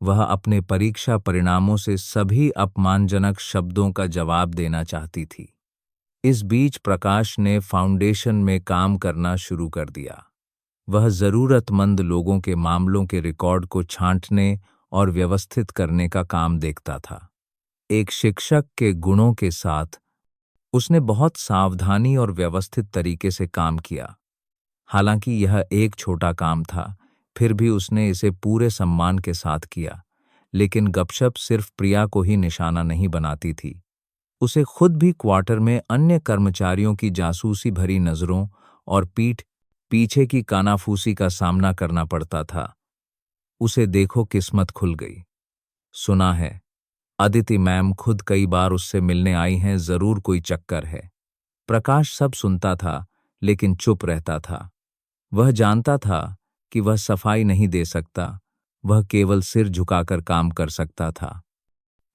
वह अपने परीक्षा परिणामों से सभी अपमानजनक शब्दों का जवाब देना चाहती थी। इस बीच प्रकाश ने फाउंडेशन में काम करना शुरू कर दिया। वह जरूरतमंद लोगों के मामलों के रिकॉर्ड को छांटने और व्यवस्थित करने का काम देखता था। एक शिक्षक के गुणों के साथ उसने बहुत सावधानी और व्यवस्थित तरीके से काम किया। हालांकि यह एक छोटा काम था, फिर भी उसने इसे पूरे सम्मान के साथ किया। लेकिन गपशप सिर्फ प्रिया को ही निशाना नहीं बनाती थी। उसे खुद भी क्वार्टर में अन्य कर्मचारियों की जासूसी भरी नजरों और पीठ पीछे की कानाफूसी का सामना करना पड़ता था। उसे देखो किस्मत खुल गई। सुना है अदिति मैम खुद कई बार उससे मिलने आई हैं, जरूर कोई चक्कर है। प्रकाश सब सुनता था, लेकिन चुप रहता था। वह जानता था कि वह सफाई नहीं दे सकता, वह केवल सिर झुकाकर काम कर सकता था।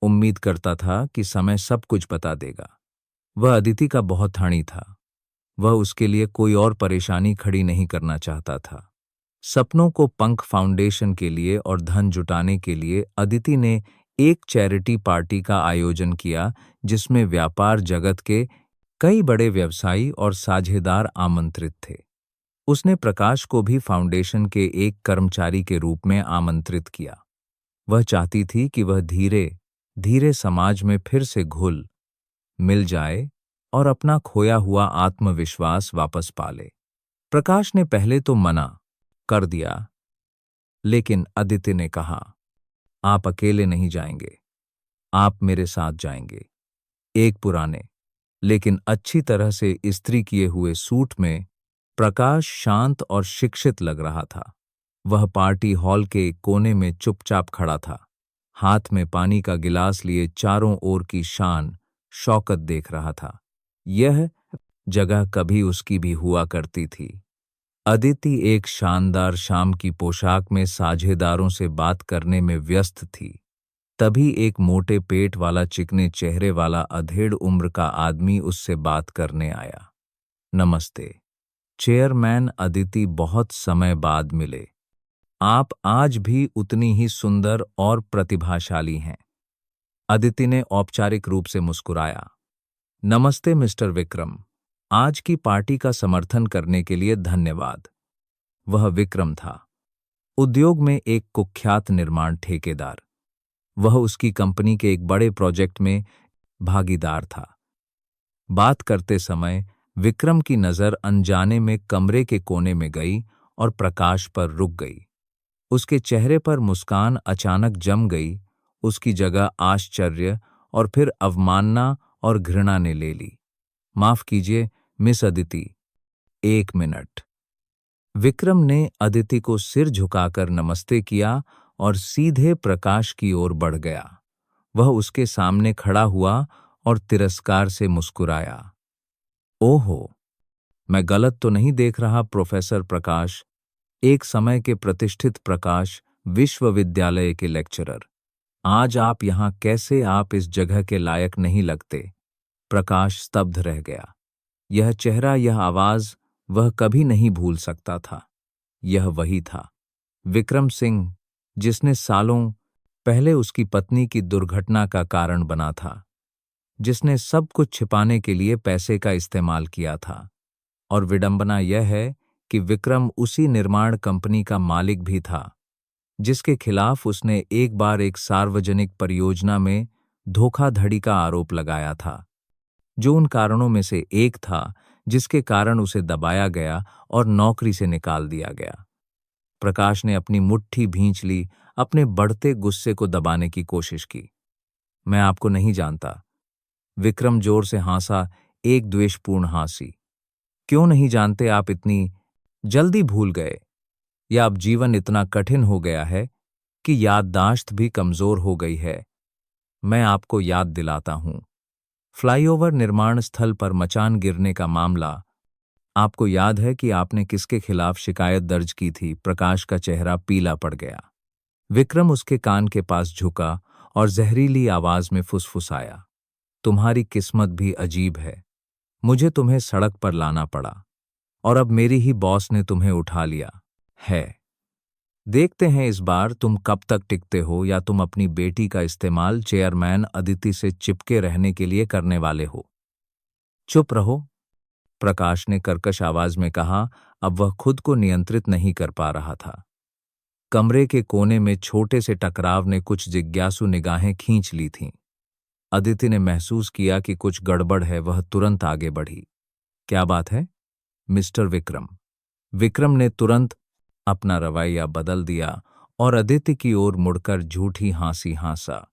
उम्मीद करता था कि समय सब कुछ बता देगा। वह अदिति का बहुत ठाणी था। वह उसके लिए कोई और परेशानी खड़ी नहीं करना चाहता था। सपनों को पंख फाउंडेशन के लिए और धन जुटाने के लिए अदिति ने एक चैरिटी पार्टी का आयोजन किया, जिसमें व्यापार जगत के कई बड़े व्यवसायी और साझेदार आमंत्रित थे। उसने प्रकाश को भी फाउंडेशन के एक कर्मचारी के रूप में आमंत्रित किया। वह चाहती थी कि वह धीरे धीरे समाज में फिर से घुल मिल जाए और अपना खोया हुआ आत्मविश्वास वापस पाले। प्रकाश ने पहले तो मना कर दिया, लेकिन अदिति ने कहा, आप अकेले नहीं जाएंगे, आप मेरे साथ जाएंगे। एक पुराने लेकिन अच्छी तरह से इस्त्री किए हुए सूट में प्रकाश शांत और शिक्षित लग रहा था। वह पार्टी हॉल के एक कोने में चुपचाप खड़ा था, हाथ में पानी का गिलास लिए चारों ओर की शान शौकत देख रहा था। यह जगह कभी उसकी भी हुआ करती थी। अदिति एक शानदार शाम की पोशाक में साझेदारों से बात करने में व्यस्त थी। तभी एक मोटे पेट वाला चिकने चेहरे वाला अधेड़ उम्र का आदमी उससे बात करने आया। नमस्ते चेयरमैन अदिति, बहुत समय बाद मिले। आप आज भी उतनी ही सुंदर और प्रतिभाशाली हैं। अदिति ने औपचारिक रूप से मुस्कुराया। नमस्ते मिस्टर विक्रम, आज की पार्टी का समर्थन करने के लिए धन्यवाद। वह विक्रम था, उद्योग में एक कुख्यात निर्माण ठेकेदार। वह उसकी कंपनी के एक बड़े प्रोजेक्ट में भागीदार था। बात करते समय विक्रम की नजर अनजाने में कमरे के कोने में गई और प्रकाश पर रुक गई। उसके चेहरे पर मुस्कान अचानक जम गई, उसकी जगह आश्चर्य और फिर अवमानना और घृणा ने ले ली। माफ कीजिए मिस अदिति, एक मिनट। विक्रम ने अदिति को सिर झुकाकर नमस्ते किया और सीधे प्रकाश की ओर बढ़ गया। वह उसके सामने खड़ा हुआ और तिरस्कार से मुस्कुराया। ओहो, मैं गलत तो नहीं देख रहा प्रोफेसर प्रकाश, एक समय के प्रतिष्ठित प्रकाश, विश्वविद्यालय के लेक्चरर। आज आप यहाँ कैसे? आप इस जगह के लायक नहीं लगते। प्रकाश स्तब्ध रह गया। यह चेहरा, यह आवाज वह कभी नहीं भूल सकता था। यह वही था विक्रम सिंह जिसने सालों पहले उसकी पत्नी की दुर्घटना का कारण बना था, जिसने सब कुछ छिपाने के लिए पैसे का इस्तेमाल किया था। और विडंबना यह है कि विक्रम उसी निर्माण कंपनी का मालिक भी था जिसके खिलाफ उसने एक बार एक सार्वजनिक परियोजना में धोखाधड़ी का आरोप लगाया था, जो उन कारणों में से एक था जिसके कारण उसे दबाया गया और नौकरी से निकाल दिया गया। प्रकाश ने अपनी मुट्ठी भींच ली, अपने बढ़ते गुस्से को दबाने की कोशिश की। मैं आपको नहीं जानता। विक्रम जोर से हंसा, एक द्वेषपूर्ण हंसी। क्यों नहीं जानते? आप इतनी जल्दी भूल गए, या अब जीवन इतना कठिन हो गया है कि याददाश्त भी कमजोर हो गई है? मैं आपको याद दिलाता हूं। फ्लाईओवर निर्माण स्थल पर मचान गिरने का मामला, आपको याद है कि आपने किसके खिलाफ शिकायत दर्ज की थी? प्रकाश का चेहरा पीला पड़ गया। विक्रम उसके कान के पास झुका और जहरीली आवाज में फुसफुसाया, तुम्हारी किस्मत भी अजीब है। मुझे तुम्हें सड़क पर लाना पड़ा और अब मेरी ही बॉस ने तुम्हें उठा लिया है। देखते हैं इस बार तुम कब तक टिकते हो, या तुम अपनी बेटी का इस्तेमाल चेयरमैन अदिति से चिपके रहने के लिए करने वाले हो। चुप रहो, प्रकाश ने कर्कश आवाज में कहा। अब वह खुद को नियंत्रित नहीं कर पा रहा था। कमरे के कोने में छोटे से टकराव ने कुछ जिज्ञासु निगाहें खींच ली थीं। अदिति ने महसूस किया कि कुछ गड़बड़ है। वह तुरंत आगे बढ़ी। क्या बात है मिस्टर विक्रम? विक्रम ने तुरंत अपना रवैया बदल दिया और अदिति की ओर मुड़कर झूठी हंसी हंसा।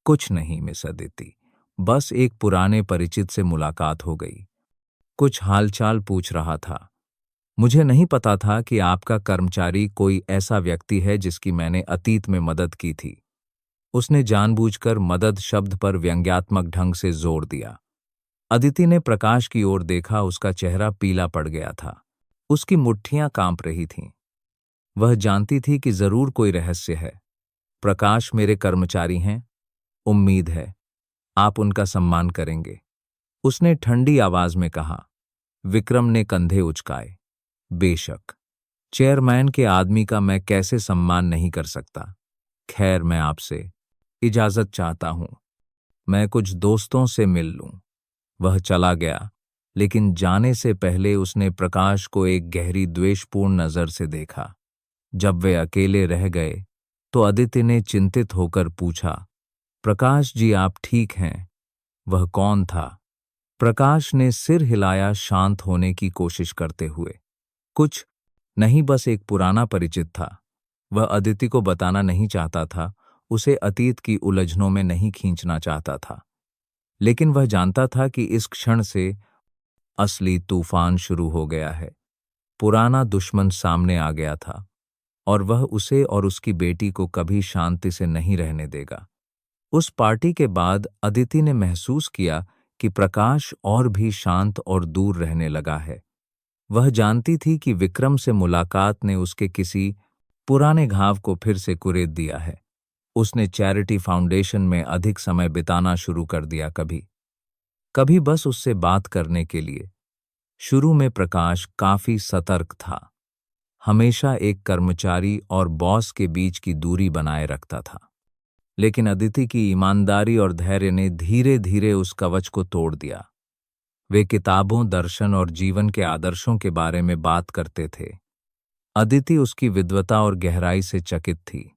कुछ नहीं मिस अदिति, बस एक पुराने परिचित से मुलाकात हो गई। कुछ हालचाल पूछ रहा था। मुझे नहीं पता था कि आपका कर्मचारी कोई ऐसा व्यक्ति है जिसकी मैंने अतीत में मदद की थी। उसने जानबूझकर मदद शब्द पर व्यंग्यात्मक ढंग से जोर दिया। अदिति ने प्रकाश की ओर देखा। उसका चेहरा पीला पड़ गया था। उसकी मुट्ठियां कांप रही थीं। वह जानती थी कि जरूर कोई रहस्य है। प्रकाश मेरे कर्मचारी हैं, उम्मीद है आप उनका सम्मान करेंगे, उसने ठंडी आवाज में कहा। विक्रम ने कंधे उचकाए। बेशक, चेयरमैन के आदमी का मैं कैसे सम्मान नहीं कर सकता। खैर, मैं आपसे इजाजत चाहता हूं, मैं कुछ दोस्तों से मिल लूं। वह चला गया, लेकिन जाने से पहले उसने प्रकाश को एक गहरी द्वेषपूर्ण नजर से देखा। जब वे अकेले रह गए तो अदिति ने चिंतित होकर पूछा, प्रकाश जी आप ठीक हैं? वह कौन था? प्रकाश ने सिर हिलाया शांत होने की कोशिश करते हुए। कुछ नहीं, बस एक पुराना परिचित था। वह अदिति को बताना नहीं चाहता था, उसे अतीत की उलझनों में नहीं खींचना चाहता था। लेकिन वह जानता था कि इस क्षण से असली तूफान शुरू हो गया है। पुराना दुश्मन सामने आ गया था और वह उसे और उसकी बेटी को कभी शांति से नहीं रहने देगा। उस पार्टी के बाद अदिति ने महसूस किया कि प्रकाश और भी शांत और दूर रहने लगा है। वह जानती थी कि विक्रम से मुलाकात ने उसके किसी पुराने घाव को फिर से कुरेद दिया है। उसने चैरिटी फाउंडेशन में अधिक समय बिताना शुरू कर दिया, कभी कभी बस उससे बात करने के लिए। शुरू में प्रकाश काफी सतर्क था, हमेशा एक कर्मचारी और बॉस के बीच की दूरी बनाए रखता था। लेकिन अदिति की ईमानदारी और धैर्य ने धीरे धीरे उस कवच को तोड़ दिया। वे किताबों, दर्शन और जीवन के आदर्शों के बारे में बात करते थे। अदिति उसकी विद्वता और गहराई से चकित थी।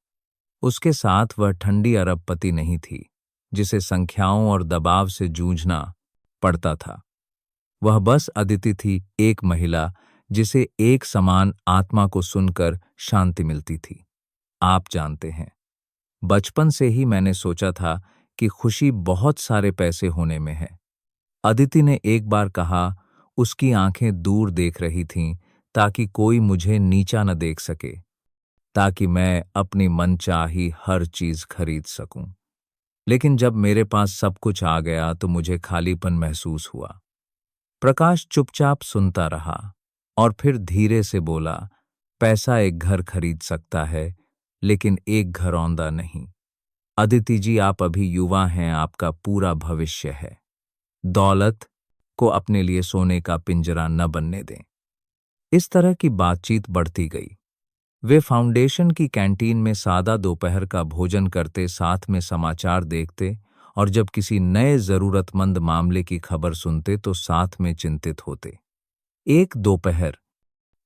उसके साथ वह ठंडी अरबपति नहीं थी जिसे संख्याओं और दबाव से जूझना पड़ता था। वह बस अदिति थी, एक महिला जिसे एक समान आत्मा को सुनकर शांति मिलती थी। आप जानते हैं, बचपन से ही मैंने सोचा था कि खुशी बहुत सारे पैसे होने में है, अदिति ने एक बार कहा। उसकी आंखें दूर देख रही थीं ताकि कोई मुझे नीचा न देख सके, ताकि मैं अपनी मनचाही हर चीज खरीद सकूं। लेकिन जब मेरे पास सब कुछ आ गया तो मुझे खालीपन महसूस हुआ। प्रकाश चुपचाप सुनता रहा और फिर धीरे से बोला, पैसा एक घर खरीद सकता है, लेकिन एक घरौंदा नहीं। अदिति जी, आप अभी युवा हैं, आपका पूरा भविष्य है। दौलत को अपने लिए सोने का पिंजरा न बनने दें। इस तरह की बातचीत बढ़ती गई। वे फाउंडेशन की कैंटीन में सादा दोपहर का भोजन करते, साथ में समाचार देखते, और जब किसी नए जरूरतमंद मामले की खबर सुनते तो साथ में चिंतित होते। एक दोपहर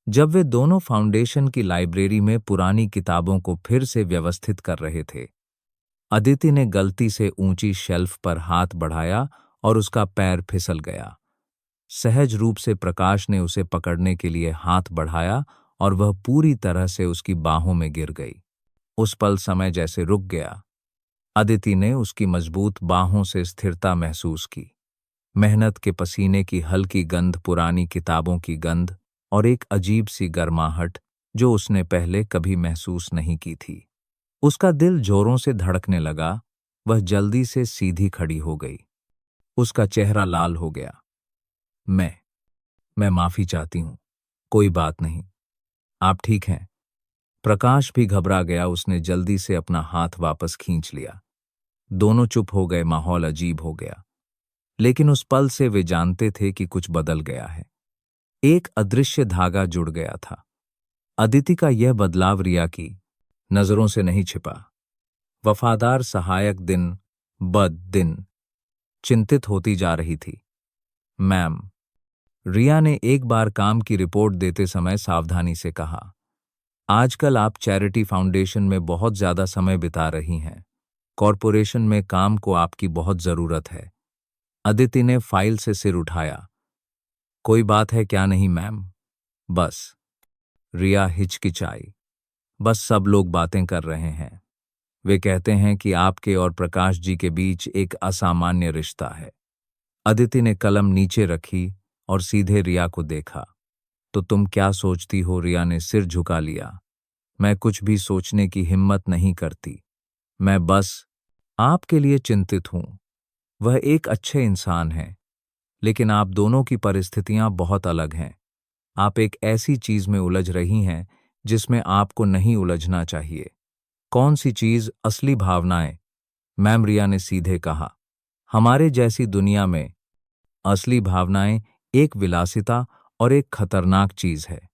जब वे दोनों फाउंडेशन की लाइब्रेरी में पुरानी किताबों को फिर से व्यवस्थित कर रहे थे, अदिति ने गलती से ऊंची शेल्फ पर हाथ बढ़ाया और उसका पैर फिसल गया। सहज रूप से प्रकाश ने उसे पकड़ने के लिए हाथ बढ़ाया और वह पूरी तरह से उसकी बाहों में गिर गई। उस पल समय जैसे रुक गया। अदिति ने उसकी मजबूत बाहों से स्थिरता महसूस की, मेहनत के पसीने की हल्की गंध, पुरानी किताबों की गंध और एक अजीब सी गर्माहट जो उसने पहले कभी महसूस नहीं की थी। उसका दिल जोरों से धड़कने लगा। वह जल्दी से सीधी खड़ी हो गई। उसका चेहरा लाल हो गया। मैं माफी चाहती हूं। कोई बात नहीं, आप ठीक हैं। प्रकाश भी घबरा गया। उसने जल्दी से अपना हाथ वापस खींच लिया। दोनों चुप हो गए। माहौल अजीब हो गया। लेकिन उस पल से वे जानते थे कि कुछ बदल गया है। एक अदृश्य धागा जुड़ गया था। अदिति का यह बदलाव रिया की नजरों से नहीं छिपा। वफादार सहायक दिन ब दिन चिंतित होती जा रही थी। मैम, रिया ने एक बार काम की रिपोर्ट देते समय सावधानी से कहा, आजकल आप चैरिटी फाउंडेशन में बहुत ज्यादा समय बिता रही हैं। कॉरपोरेशन में काम को आपकी बहुत जरूरत है। अदिति ने फाइल से सिर उठाया। कोई बात है क्या नहीं मैम? बस। रिया हिचकिचाई। बस सब लोग बातें कर रहे हैं। वे कहते हैं कि आपके और प्रकाश जी के बीच एक असामान्य रिश्ता है। अदिति ने कलम नीचे रखी और सीधे रिया को देखा। तो तुम क्या सोचती हो? रिया ने सिर झुका लिया। मैं कुछ भी सोचने की हिम्मत नहीं करती। मैं बस आपके लिए चिंतित हूं। वह एक अच्छे इंसान हैं, लेकिन आप दोनों की परिस्थितियां बहुत अलग हैं। आप एक ऐसी चीज में उलझ रही हैं जिसमें आपको नहीं उलझना चाहिए। कौन सी चीज? असली भावनाएं। मैम, रिया ने सीधे कहा, हमारे जैसी दुनिया में असली भावनाएं एक विलासिता और एक खतरनाक चीज है।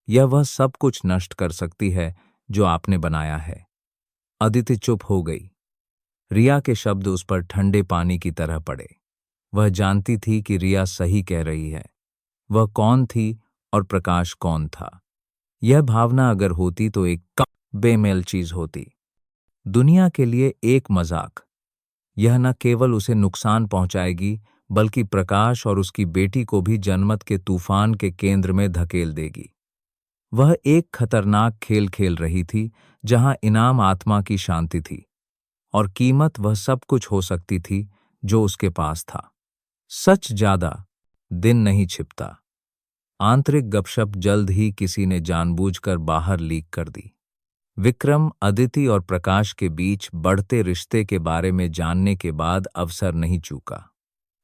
यह वह सब कुछ नष्ट कर सकती है जो आपने बनाया है। अदिति चुप हो गई। रिया के शब्द उस पर ठंडे पानी की तरह पड़े। वह जानती थी कि रिया सही कह रही है। वह कौन थी और प्रकाश कौन था? यह भावना अगर होती तो एक कम बेमेल चीज होती। दुनिया के लिए एक मजाक। यह न केवल उसे नुकसान पहुंचाएगी, बल्कि प्रकाश और उसकी बेटी को भी जनमत के तूफान के केंद्र में धकेल देगी। वह एक खतरनाक खेल खेल रही थी, जहां इनाम आत्मा की शांति थी और कीमत वह सब कुछ हो सकती थी जो उसके पास था। सच ज्यादा दिन नहीं छिपता। आंतरिक गपशप जल्द ही किसी ने जानबूझकर बाहर लीक कर दी। विक्रम, अदिति और प्रकाश के बीच बढ़ते रिश्ते के बारे में जानने के बाद अवसर नहीं चूका।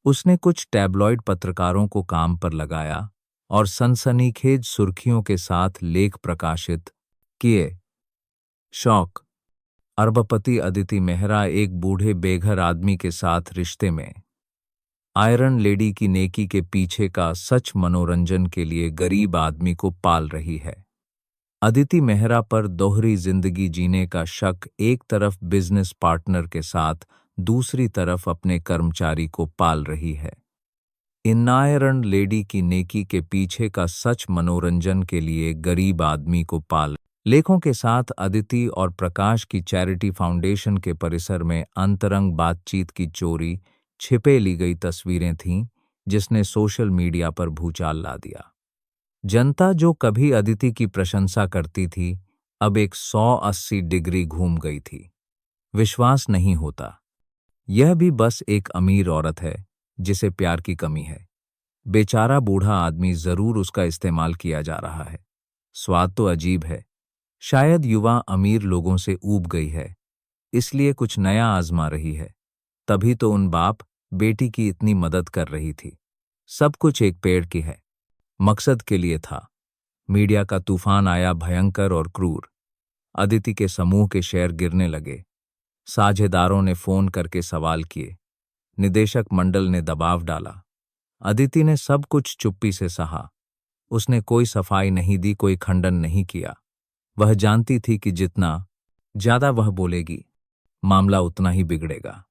उसने कुछ टैबलॉइड पत्रकारों को काम पर लगाया और सनसनीखेज सुर्खियों के साथ लेख प्रकाशित किए। शौक, अरबपति अदिति मेहरा एक बूढ़े बेघर आदमी के साथ रिश्ते में। आयरन लेडी की नेकी के पीछे का सच मनोरंजन के लिए गरीब आदमी को पाल रही है। अदिति मेहरा पर दोहरी जिंदगी जीने का शक, एक तरफ बिजनेस पार्टनर के साथ, दूसरी तरफ अपने कर्मचारी को पाल रही है। इन आयरन लेडी की नेकी के पीछे का सच मनोरंजन के लिए गरीब आदमी को पाल। लेखों के साथ अदिति और प्रकाश की चैरिटी फाउंडेशन के परिसर में अंतरंग बातचीत की चोरी छिपे ली गई तस्वीरें थीं, जिसने सोशल मीडिया पर भूचाल ला दिया। जनता जो कभी अदिति की प्रशंसा करती थी, अब 180 डिग्री घूम गई थी। विश्वास नहीं होता। यह भी बस एक अमीर औरत है जिसे प्यार की कमी है। बेचारा बूढ़ा आदमी, जरूर उसका इस्तेमाल किया जा रहा है। स्वाद तो अजीब है। शायद युवा अमीर लोगों से ऊब गई है, इसलिए कुछ नया आजमा रही है। तभी तो उन बाप बेटी की इतनी मदद कर रही थी। सब कुछ एक पेड़ की है। मकसद के लिए था। मीडिया का तूफान आया, भयंकर और क्रूर। अदिति के समूह के शेयर गिरने लगे। साझेदारों ने फोन करके सवाल किए। निदेशक मंडल ने दबाव डाला। अदिति ने सब कुछ चुप्पी से सहा। उसने कोई सफाई नहीं दी, कोई खंडन नहीं किया। वह जानती थी कि जितना ज्यादा वह बोलेगी, मामला उतना ही बिगड़ेगा।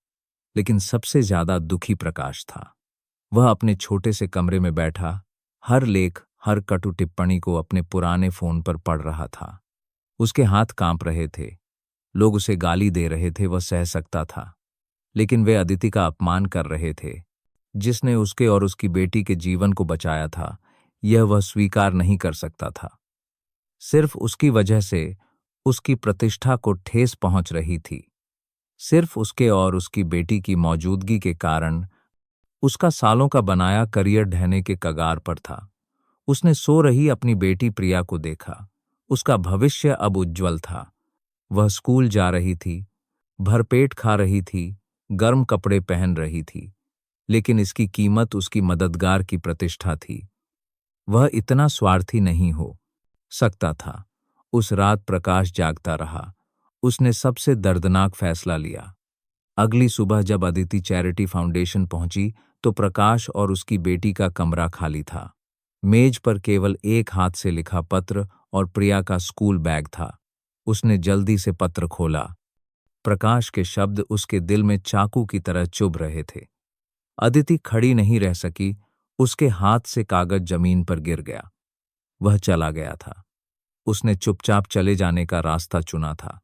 लेकिन सबसे ज्यादा दुखी प्रकाश था। वह अपने छोटे से कमरे में बैठा, हर लेख, हर कटु टिप्पणी को अपने पुराने फोन पर पढ़ रहा था। उसके हाथ कांप रहे थे। लोग उसे गाली दे रहे थे, वह सह सकता था, लेकिन वे अदिति का अपमान कर रहे थे, जिसने उसके और उसकी बेटी के जीवन को बचाया था। यह वह स्वीकार नहीं कर सकता था। सिर्फ उसकी वजह से उसकी प्रतिष्ठा को ठेस पहुंच रही थी। सिर्फ उसके और उसकी बेटी की मौजूदगी के कारण उसका सालों का बनाया करियर ढहने के कगार पर था। उसने सो रही अपनी बेटी प्रिया को देखा। उसका भविष्य अब उज्जवल था। वह स्कूल जा रही थी, भरपेट खा रही थी, गर्म कपड़े पहन रही थी, लेकिन इसकी कीमत उसकी मददगार की प्रतिष्ठा थी। वह इतना स्वार्थी नहीं हो सकता था उस रात प्रकाश जागता रहा। उसने सबसे दर्दनाक फैसला लिया। अगली सुबह जब अदिति चैरिटी फाउंडेशन पहुंची तो प्रकाश और उसकी बेटी का कमरा खाली था। मेज पर केवल एक हाथ से लिखा पत्र और प्रिया का स्कूल बैग था। उसने जल्दी से पत्र खोला। प्रकाश के शब्द उसके दिल में चाकू की तरह चुभ रहे थे। अदिति खड़ी नहीं रह सकी। उसके हाथ से कागज जमीन पर गिर गया। वह चला गया था। उसने चुपचाप चले जाने का रास्ता चुना था।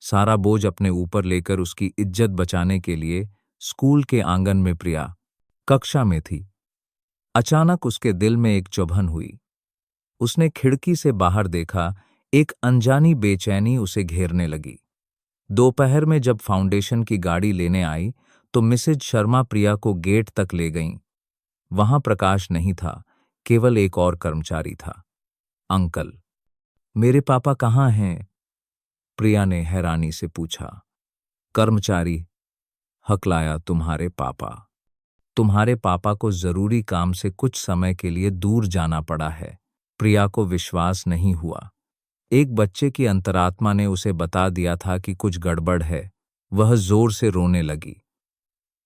सारा बोझ अपने ऊपर लेकर उसकी इज्जत बचाने के लिए स्कूल के आंगन में प्रिया कक्षा में थी। अचानक उसके दिल में एक चुभन हुई। उसने खिड़की से बाहर देखा। एक अनजानी बेचैनी उसे घेरने लगी। दोपहर में जब फाउंडेशन की गाड़ी लेने आई तो मिसेज शर्मा प्रिया को गेट तक ले गईं। वहां प्रकाश नहीं था, केवल एक और कर्मचारी था। अंकल, मेरे पापा कहाँ हैं? प्रिया ने हैरानी से पूछा। कर्मचारी हकलाया, तुम्हारे पापा। तुम्हारे पापा को जरूरी काम से कुछ समय के लिए दूर जाना पड़ा है। प्रिया को विश्वास नहीं हुआ। एक बच्चे की अंतरात्मा ने उसे बता दिया था कि कुछ गड़बड़ है। वह जोर से रोने लगी।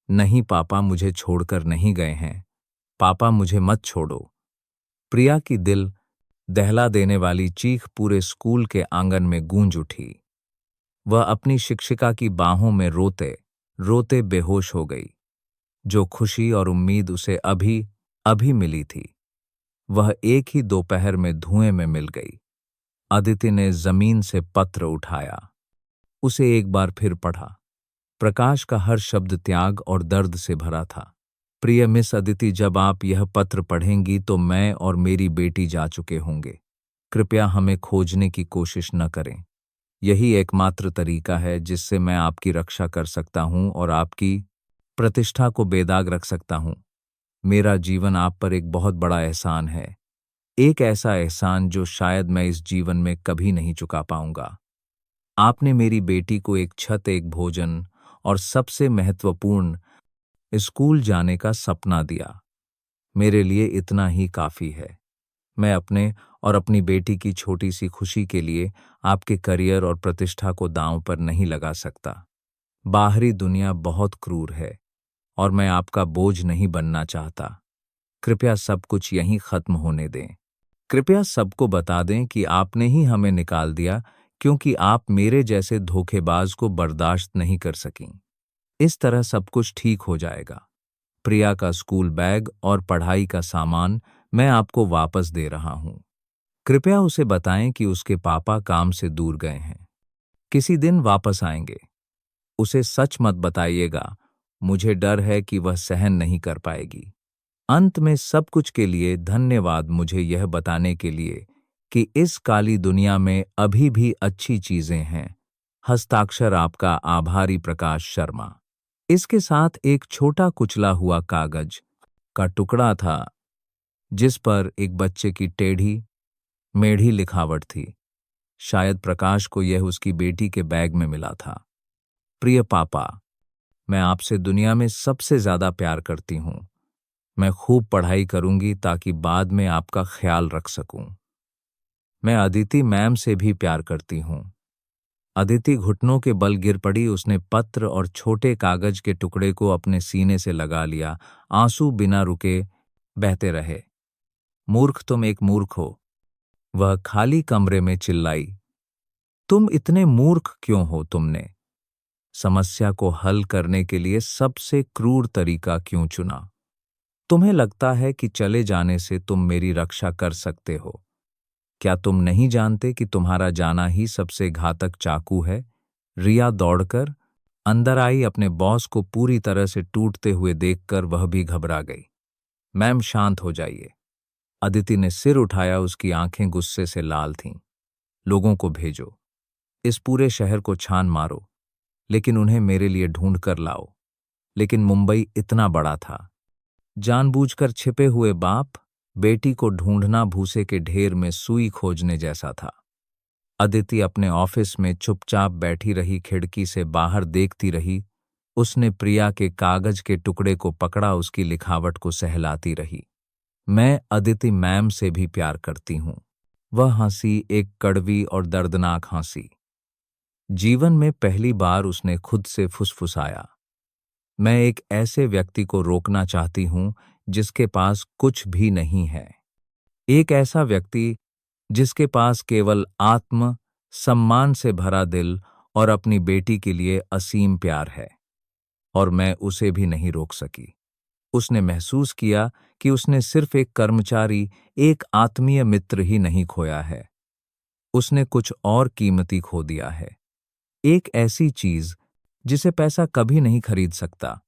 नहीं पापा मुझे छोड़कर नहीं गए हैं। पापा मुझे मत छोड़ो। प्रिया की दिल दहला देने वाली चीख पूरे स्कूल के आंगन में गूंज उठी। वह अपनी शिक्षिका की बाहों में रोते रोते बेहोश हो गई। जो खुशी और उम्मीद उसे अभी अभी मिली थी, वह एक ही दोपहर में धुएं में मिल गई। अदिति ने जमीन से पत्र उठाया। उसे एक बार फिर पढ़ा। प्रकाश का हर शब्द त्याग और दर्द से भरा था। प्रिय मिस अदिति, जब आप यह पत्र पढ़ेंगी तो मैं और मेरी बेटी जा चुके होंगे। कृपया हमें खोजने की कोशिश न करें। यही एकमात्र तरीका है जिससे मैं आपकी रक्षा कर सकता हूं और आपकी प्रतिष्ठा को बेदाग रख सकता हूं। मेरा जीवन आप पर एक बहुत बड़ा एहसान है। एक ऐसा एहसान जो शायद मैं इस जीवन में कभी नहीं चुका पाऊंगा। आपने मेरी बेटी को एक छत, एक भोजन और सबसे महत्वपूर्ण स्कूल जाने का सपना दिया। मेरे लिए इतना ही काफी है। मैं अपने और अपनी बेटी की छोटी सी खुशी के लिए आपके करियर और प्रतिष्ठा को दांव पर नहीं लगा सकता। बाहरी दुनिया बहुत क्रूर है और मैं आपका बोझ नहीं बनना चाहता। कृपया सब कुछ यहीं खत्म होने दें। कृपया सबको बता दें कि आपने ही हमें निकाल दिया क्योंकि आप मेरे जैसे धोखेबाज को बर्दाश्त नहीं कर सकीं। इस तरह सब कुछ ठीक हो जाएगा। प्रिया का स्कूल बैग और पढ़ाई का सामान मैं आपको वापस दे रहा हूं। कृपया उसे बताएं कि उसके पापा काम से दूर गए हैं। किसी दिन वापस आएंगे। उसे सच मत बताइएगा। मुझे डर है कि वह सहन नहीं कर पाएगी। अंत में सब कुछ के लिए धन्यवाद, मुझे यह बताने के लिए कि इस काली दुनिया में अभी भी अच्छी चीजें हैं। हस्ताक्षर आपका आभारी प्रकाश शर्मा। इसके साथ एक छोटा कुचला हुआ कागज का टुकड़ा था जिस पर एक बच्चे की टेढ़ी मेढ़ी लिखावट थी। शायद प्रकाश को यह उसकी बेटी के बैग में मिला था। प्रिय पापा, मैं आपसे दुनिया में सबसे ज्यादा प्यार करती हूं। मैं खूब पढ़ाई करूंगी ताकि बाद में आपका ख्याल रख सकूं। मैं अदिति मैम से भी प्यार करती हूं। अदिति घुटनों के बल गिर पड़ी। उसने पत्र और छोटे कागज के टुकड़े को अपने सीने से लगा लिया। आंसू बिना रुके बहते रहे। मूर्ख, तुम एक मूर्ख हो, वह खाली कमरे में चिल्लाई। तुम इतने मूर्ख क्यों हो? तुमने समस्या को हल करने के लिए सबसे क्रूर तरीका क्यों चुना? तुम्हें लगता है कि चले जाने से तुम मेरी रक्षा कर सकते हो। क्या तुम नहीं जानते कि तुम्हारा जाना ही सबसे घातक चाकू है? रिया दौड़कर अंदर आई। अपने बॉस को पूरी तरह से टूटते हुए देखकर वह भी घबरा गई। मैम शांत हो जाइए। अदिति ने सिर उठाया। उसकी आंखें गुस्से से लाल थीं। लोगों को भेजो, इस पूरे शहर को छान मारो, लेकिन उन्हें मेरे लिए ढूंढ कर लाओ। लेकिन मुंबई इतना बड़ा था। जानबूझकर छिपे हुए बाप बेटी को ढूंढना भूसे के ढेर में सुई खोजने जैसा था। अदिति अपने ऑफिस में चुपचाप बैठी रही, खिड़की से बाहर देखती रही। उसने प्रिया के कागज के टुकड़े को पकड़ा, उसकी लिखावट को सहलाती रही। मैं अदिति मैम से भी प्यार करती हूँ। वह हंसी एक कड़वी और दर्दनाक हंसी। जीवन में पहली बार उसने खुद से फुसफुसाया, मैं एक ऐसे व्यक्ति को रोकना चाहती हूं जिसके पास कुछ भी नहीं है। एक ऐसा व्यक्ति जिसके पास केवल आत्म सम्मान से भरा दिल और अपनी बेटी के लिए असीम प्यार है। और मैं उसे भी नहीं रोक सकी। उसने महसूस किया कि उसने सिर्फ एक कर्मचारी, एक आत्मीय मित्र ही नहीं खोया है, उसने कुछ और कीमती खो दिया है। एक ऐसी चीज जिसे पैसा कभी नहीं खरीद सकता,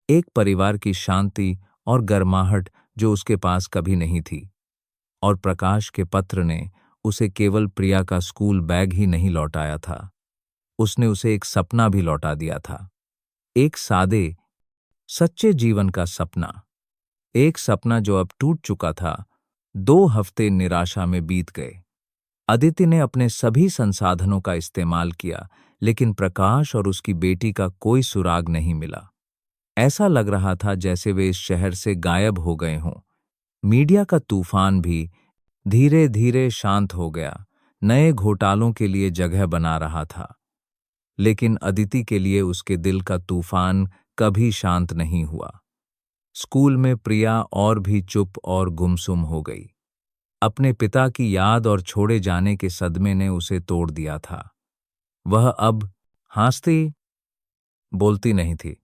एक परिवार की शांति और गर्माहट जो उसके पास कभी नहीं थी। और प्रकाश के पत्र ने उसे केवल प्रिया का स्कूल बैग ही नहीं लौटाया था, उसने उसे एक सपना भी लौटा दिया था। एक सादे, सच्चे जीवन का सपना। एक सपना जो अब टूट चुका था। 2 हफ्ते निराशा में बीत गए। अदिति ने अपने सभी संसाधनों का इस्तेमाल किया, लेकिन प्रकाश और उसकी बेटी का कोई सुराग नहीं मिला। ऐसा लग रहा था जैसे वे इस शहर से गायब हो गए हों। मीडिया का तूफान भी धीरे धीरे शांत हो गया, नए घोटालों के लिए जगह बना रहा था। लेकिन अदिति के लिए उसके दिल का तूफान कभी शांत नहीं हुआ। स्कूल में प्रिया और भी चुप और गुमसुम हो गई। अपने पिता की याद और छोड़े जाने के सदमे ने उसे तोड़ दिया था। वह अब हंसती बोलती नहीं थी,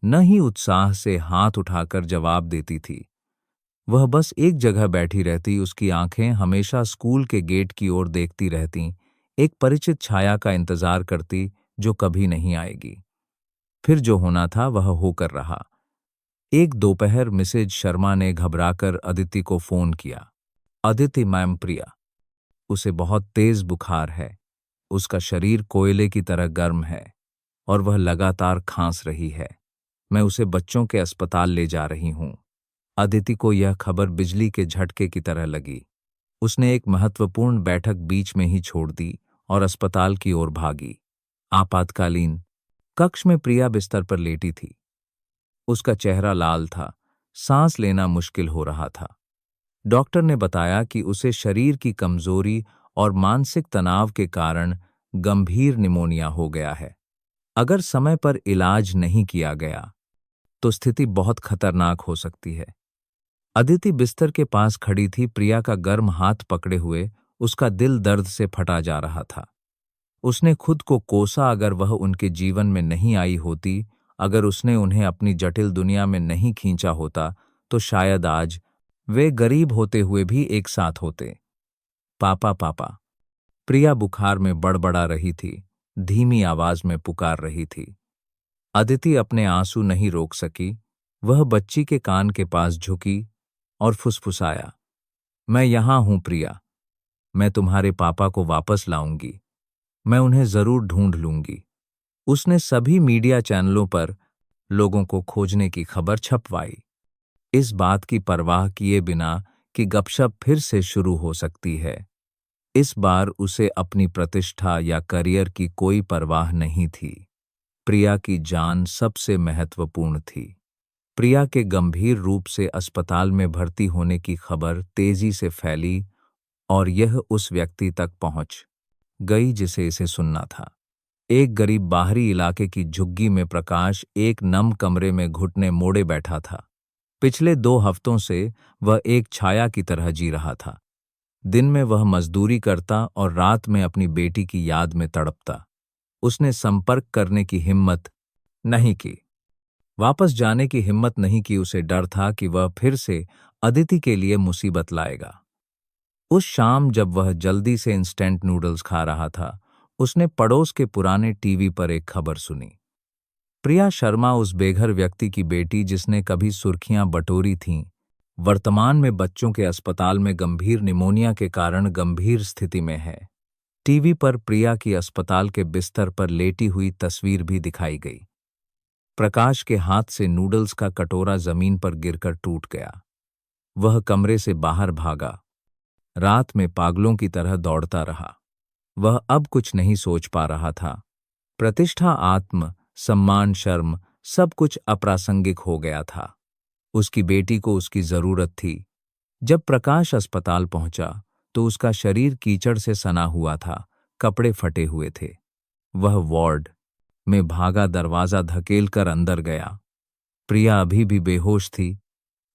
न ही उत्साह से हाथ उठाकर जवाब देती थी। वह बस एक जगह बैठी रहती, उसकी आंखें हमेशा स्कूल के गेट की ओर देखती रहतीं, एक परिचित छाया का इंतजार करती जो कभी नहीं आएगी। फिर जो होना था वह होकर रहा। एक दोपहर मिसेज शर्मा ने घबराकर अदिति को फोन किया। अदिति मैम, प्रिया, उसे बहुत तेज बुखार है, उसका शरीर कोयले की तरह गर्म है और वह लगातार खांस रही है। मैं उसे बच्चों के अस्पताल ले जा रही हूं। अदिति को यह खबर बिजली के झटके की तरह लगी। उसने एक महत्वपूर्ण बैठक बीच में ही छोड़ दी और अस्पताल की ओर भागी। आपातकालीन कक्ष में प्रिया बिस्तर पर लेटी थी। उसका चेहरा लाल था, सांस लेना मुश्किल हो रहा था। डॉक्टर ने बताया कि उसे शरीर की कमजोरी और मानसिक तनाव के कारण गंभीर निमोनिया हो गया है। अगर समय पर इलाज नहीं किया गया तो स्थिति बहुत खतरनाक हो सकती है। अदिति बिस्तर के पास खड़ी थी, प्रिया का गर्म हाथ पकड़े हुए। उसका दिल दर्द से फटा जा रहा था। उसने खुद को कोसा, अगर वह उनके जीवन में नहीं आई होती, अगर उसने उन्हें अपनी जटिल दुनिया में नहीं खींचा होता, तो शायद आज वे गरीब होते हुए भी एक साथ होते। पापा पापा, प्रिया बुखार में बड़बड़ा रही थी, धीमी आवाज में पुकार रही थी। अदिति अपने आंसू नहीं रोक सकी। वह बच्ची के कान के पास झुकी और फुसफुसाया, मैं यहां हूं प्रिया, मैं तुम्हारे पापा को वापस लाऊंगी, मैं उन्हें जरूर ढूंढ लूंगी। उसने सभी मीडिया चैनलों पर लोगों को खोजने की खबर छपवाई, इस बात की परवाह किए बिना कि गपशप फिर से शुरू हो सकती है। इस बार उसे अपनी प्रतिष्ठा या करियर की कोई परवाह नहीं थी। प्रिया की जान सबसे महत्वपूर्ण थी। प्रिया के गंभीर रूप से अस्पताल में भर्ती होने की खबर तेजी से फैली और यह उस व्यक्ति तक पहुंच गई जिसे इसे सुनना था। एक गरीब बाहरी इलाके की झुग्गी में प्रकाश एक नम कमरे में घुटने मोड़े बैठा था। पिछले 2 हफ्तों से वह एक छाया की तरह जी रहा था। दिन में वह मजदूरी करता और रात में अपनी बेटी की याद में तड़पता। उसने संपर्क करने की हिम्मत नहीं की, वापस जाने की हिम्मत नहीं की। उसे डर था कि वह फिर से अदिति के लिए मुसीबत लाएगा। उस शाम जब वह जल्दी से इंस्टेंट नूडल्स खा रहा था, उसने पड़ोस के पुराने टीवी पर एक खबर सुनी। प्रिया शर्मा, उस बेघर व्यक्ति की बेटी जिसने कभी सुर्खियां बटोरी थीं, वर्तमान में बच्चों के अस्पताल में गंभीर निमोनिया के कारण गंभीर स्थिति में है। टीवी पर प्रिया की अस्पताल के बिस्तर पर लेटी हुई तस्वीर भी दिखाई गई। प्रकाश के हाथ से नूडल्स का कटोरा जमीन पर गिरकर टूट गया। वह कमरे से बाहर भागा, रात में पागलों की तरह दौड़ता रहा। वह अब कुछ नहीं सोच पा रहा था। प्रतिष्ठा, आत्म सम्मान, शर्म, सब कुछ अप्रासंगिक हो गया था। उसकी बेटी को उसकी जरूरत थी। जब प्रकाश अस्पताल पहुंचा तो उसका शरीर कीचड़ से सना हुआ था, कपड़े फटे हुए थे। वह वार्ड में भागा, दरवाजा धकेलकर अंदर गया। प्रिया अभी भी बेहोश थी।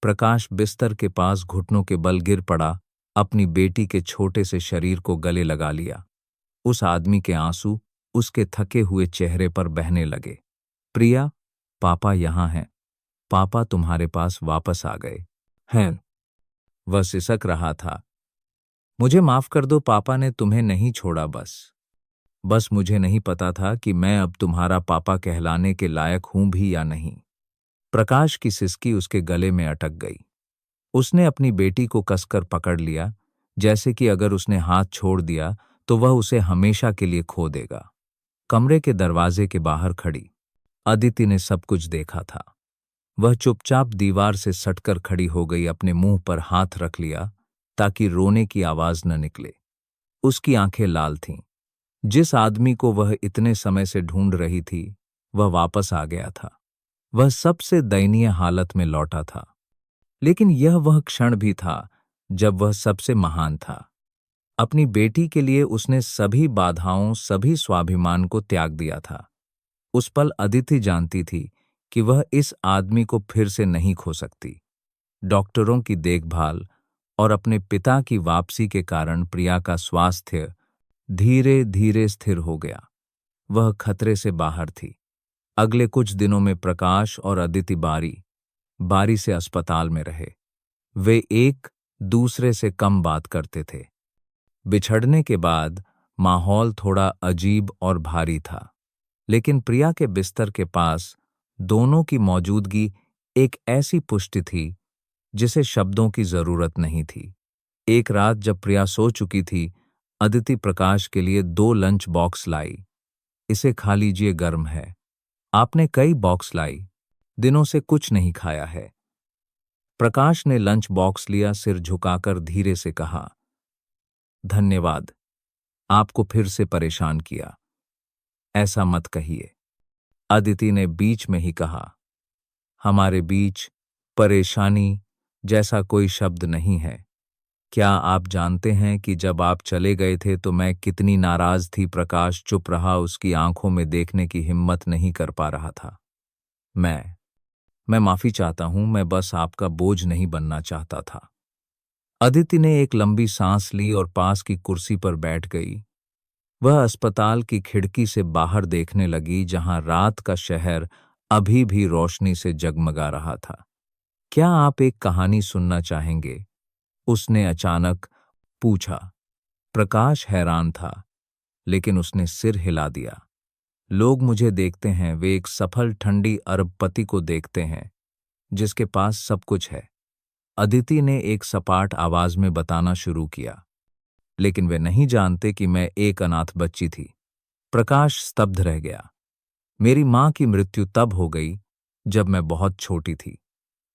प्रकाश बिस्तर के पास घुटनों के बल गिर पड़ा, अपनी बेटी के छोटे से शरीर को गले लगा लिया। उस आदमी के आंसू उसके थके हुए चेहरे पर बहने लगे। प्रिया, पापा यहाँ हैं। पापा तुम्हारे पास वापस आ गए हैं। वह सिसक रहा था। मुझे माफ कर दो, पापा ने तुम्हें नहीं छोड़ा। बस मुझे नहीं पता था कि मैं अब तुम्हारा पापा कहलाने के लायक हूं भी या नहीं। प्रकाश की सिसकी उसके गले में अटक गई। उसने अपनी बेटी को कसकर पकड़ लिया, जैसे कि अगर उसने हाथ छोड़ दिया तो वह उसे हमेशा के लिए खो देगा। कमरे के दरवाजे के बाहर खड़ी अदिति ने सब कुछ देखा था। वह चुपचाप दीवार से सटकर खड़ी हो गई, अपने मुंह पर हाथ रख लिया ताकि रोने की आवाज न निकले। उसकी आंखें लाल थीं। जिस आदमी को वह इतने समय से ढूंढ रही थी, वह वापस आ गया था। वह सबसे दयनीय हालत में लौटा था, लेकिन यह वह क्षण भी था जब वह सबसे महान था। अपनी बेटी के लिए उसने सभी बाधाओं, सभी स्वाभिमान को त्याग दिया था। उस पल अदिति जानती थी कि वह इस आदमी को फिर से नहीं खो सकती। डॉक्टरों की देखभाल और अपने पिता की वापसी के कारण प्रिया का स्वास्थ्य धीरे धीरे स्थिर हो गया। वह खतरे से बाहर थी। अगले कुछ दिनों में प्रकाश और अदिति बारी बारी से अस्पताल में रहे। वे एक दूसरे से कम बात करते थे। बिछड़ने के बाद माहौल थोड़ा अजीब और भारी था, लेकिन प्रिया के बिस्तर के पास दोनों की मौजूदगी एक ऐसी पुष्टि थी जिसे शब्दों की जरूरत नहीं थी। एक रात जब प्रिया सो चुकी थी, अदिति प्रकाश के लिए 2 लंच बॉक्स लाई। इसे खा लीजिए, गर्म है। आपने कई बॉक्स लाई, दिनों से कुछ नहीं खाया है। प्रकाश ने लंच बॉक्स लिया, सिर झुकाकर धीरे से कहा, धन्यवाद। आपको फिर से परेशान किया। ऐसा मत कहिए। अदिति ने बीच में ही कहा, हमारे बीच परेशानी जैसा कोई शब्द नहीं है। क्या आप जानते हैं कि जब आप चले गए थे तो मैं कितनी नाराज थी? प्रकाश चुप रहा, उसकी आंखों में देखने की हिम्मत नहीं कर पा रहा था। मैं माफी चाहता हूं, मैं बस आपका बोझ नहीं बनना चाहता था। अदिति ने एक लंबी सांस ली और पास की कुर्सी पर बैठ गई। वह अस्पताल की खिड़की से बाहर देखने लगी, जहां रात का शहर अभी भी रोशनी से जगमगा रहा था। क्या आप एक कहानी सुनना चाहेंगे? उसने अचानक पूछा। प्रकाश हैरान था, लेकिन उसने सिर हिला दिया। लोग मुझे देखते हैं, वे एक सफल ठंडी अरबपति को देखते हैं जिसके पास सब कुछ है। अदिति ने एक सपाट आवाज में बताना शुरू किया, लेकिन वे नहीं जानते कि मैं एक अनाथ बच्ची थी। प्रकाश स्तब्ध रह गया। मेरी मां की मृत्यु तब हो गई जब मैं बहुत छोटी थी।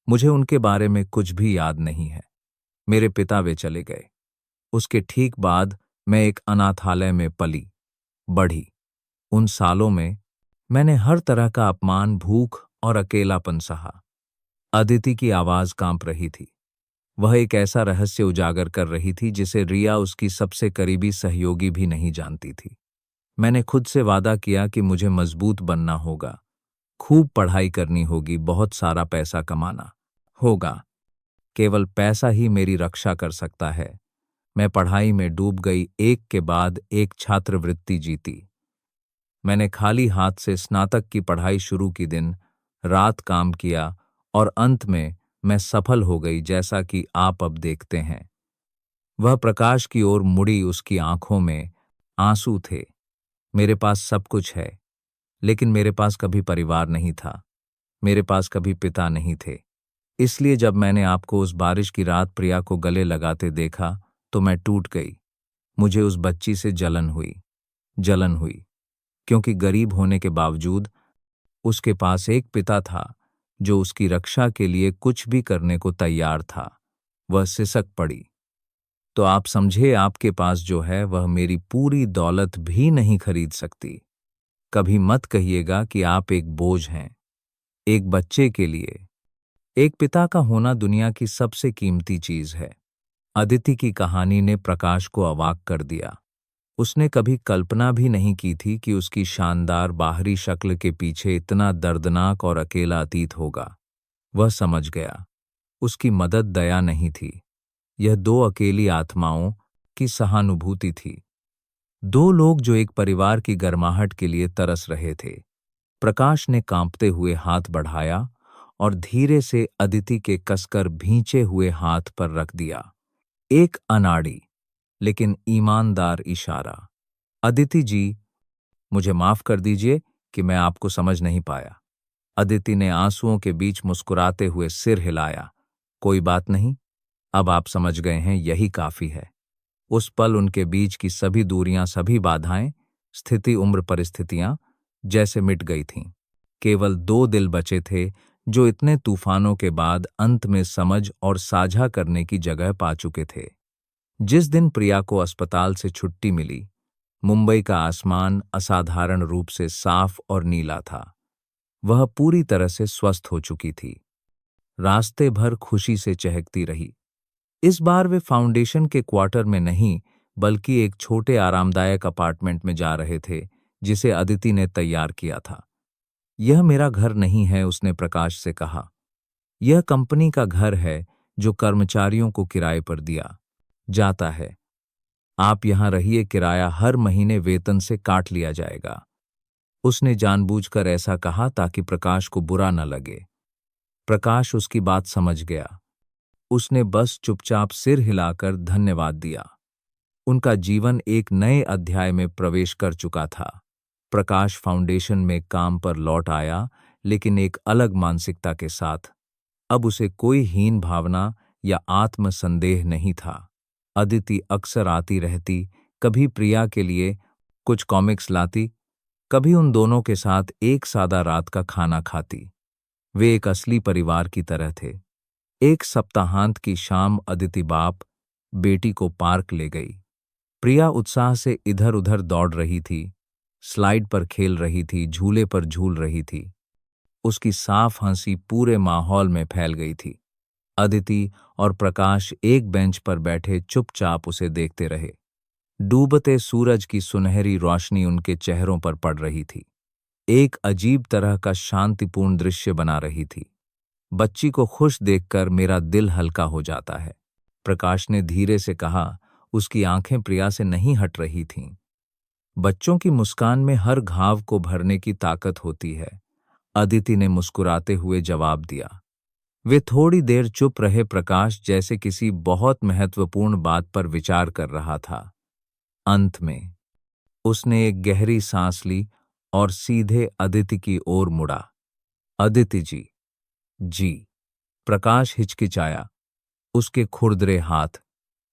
मुझे उनके बारे में कुछ भी याद नहीं है। मेरे पिता वे चले गए। उसके ठीक बाद मैं एक अनाथालय में पली बढ़ी। उन सालों में मैंने हर तरह का अपमान, भूख और अकेलापन सहा। अदिति की आवाज कांप रही थी। वह एक ऐसा रहस्य उजागर कर रही थी जिसे रिया, उसकी सबसे करीबी सहयोगी, भी नहीं जानती थी। मैंने खुद से वादा किया कि मुझे मजबूत बनना होगा, खूब पढ़ाई करनी होगी, बहुत सारा पैसा कमाना होगा। केवल पैसा ही मेरी रक्षा कर सकता है। मैं पढ़ाई में डूब गई, एक के बाद एक छात्रवृत्ति जीती। मैंने खाली हाथ से स्नातक की पढ़ाई शुरू की, दिन रात काम किया और अंत में मैं सफल हो गई, जैसा कि आप अब देखते हैं। वह प्रकाश की ओर मुड़ी, उसकी आंखों में आंसू थे। मेरे पास सब कुछ है, लेकिन मेरे पास कभी परिवार नहीं था। मेरे पास कभी पिता नहीं थे। इसलिए जब मैंने आपको उस बारिश की रात प्रिया को गले लगाते देखा तो मैं टूट गई। मुझे उस बच्ची से जलन हुई, क्योंकि गरीब होने के बावजूद उसके पास एक पिता था जो उसकी रक्षा के लिए कुछ भी करने को तैयार था। वह सिसक पड़ी। तो आप समझे, आपके पास जो है वह मेरी पूरी दौलत भी नहीं खरीद सकती। कभी मत कहिएगा कि आप एक बोझ हैं। एक बच्चे के लिए एक पिता का होना दुनिया की सबसे कीमती चीज है। अदिति की कहानी ने प्रकाश को अवाक कर दिया। उसने कभी कल्पना भी नहीं की थी कि उसकी शानदार बाहरी शक्ल के पीछे इतना दर्दनाक और अकेला अतीत होगा। वह समझ गया, उसकी मदद दया नहीं थी, यह दो अकेली आत्माओं की सहानुभूति थी। दो लोग जो एक परिवार की गर्माहट के लिए तरस रहे थे। प्रकाश ने कांपते हुए हाथ बढ़ाया और धीरे से अदिति के कसकर भींचे हुए हाथ पर रख दिया। एक अनाड़ी लेकिन ईमानदार इशारा। अदिति जी, मुझे माफ कर दीजिए कि मैं आपको समझ नहीं पाया। अदिति ने आंसुओं के बीच मुस्कुराते हुए सिर हिलाया। कोई बात नहीं, अब आप समझ गए हैं, यही काफी है। उस पल उनके बीच की सभी दूरियां, सभी बाधाएं, स्थिति, उम्र, परिस्थितियां जैसे मिट गई थीं। केवल दो दिल बचे थे जो इतने तूफानों के बाद अंत में समझ और साझा करने की जगह पा चुके थे। जिस दिन प्रिया को अस्पताल से छुट्टी मिली, मुंबई का आसमान असाधारण रूप से साफ और नीला था। वह पूरी तरह से स्वस्थ हो चुकी थी। रास्ते भर खुशी से चहकती रही। इस बार वे फाउंडेशन के क्वार्टर में नहीं, बल्कि एक छोटे आरामदायक अपार्टमेंट में जा रहे थे जिसे अदिति ने तैयार किया था। यह मेरा घर नहीं है, उसने प्रकाश से कहा। यह कंपनी का घर है जो कर्मचारियों को किराए पर दिया जाता है। आप यहां रहिए, किराया हर महीने वेतन से काट लिया जाएगा। उसने जानबूझकर ऐसा कहा ताकि प्रकाश को बुरा न लगे। प्रकाश उसकी बात समझ गया। उसने बस चुपचाप सिर हिलाकर धन्यवाद दिया। उनका जीवन एक नए अध्याय में प्रवेश कर चुका था। प्रकाश फाउंडेशन में काम पर लौट आया, लेकिन एक अलग मानसिकता के साथ। अब उसे कोई हीन भावना या आत्मसंदेह नहीं था। अदिति अक्सर आती रहती, कभी प्रिया के लिए कुछ कॉमिक्स लाती, कभी उन दोनों के साथ एक सादा रात का खाना खाती। वे एक असली परिवार की तरह थे। एक सप्ताहांत की शाम अदिति बाप बेटी को पार्क ले गई। प्रिया उत्साह से इधर उधर दौड़ रही थी, स्लाइड पर खेल रही थी, झूले पर झूल रही थी। उसकी साफ हंसी पूरे माहौल में फैल गई थी। अदिति और प्रकाश एक बेंच पर बैठे चुपचाप उसे देखते रहे। डूबते सूरज की सुनहरी रोशनी उनके चेहरों पर पड़ रही थी, एक अजीब तरह का शांतिपूर्ण दृश्य बना रही थी। बच्ची को खुश देखकर मेरा दिल हल्का हो जाता है, प्रकाश ने धीरे से कहा। उसकी आंखें प्रिया से नहीं हट रही थीं। बच्चों की मुस्कान में हर घाव को भरने की ताकत होती है, अदिति ने मुस्कुराते हुए जवाब दिया। वे थोड़ी देर चुप रहे। प्रकाश जैसे किसी बहुत महत्वपूर्ण बात पर विचार कर रहा था। अंत में उसने एक गहरी सांस ली और सीधे अदिति की ओर मुड़ा। अदिति जी। जी। प्रकाश हिचकिचाया। उसके खुरदरे हाथ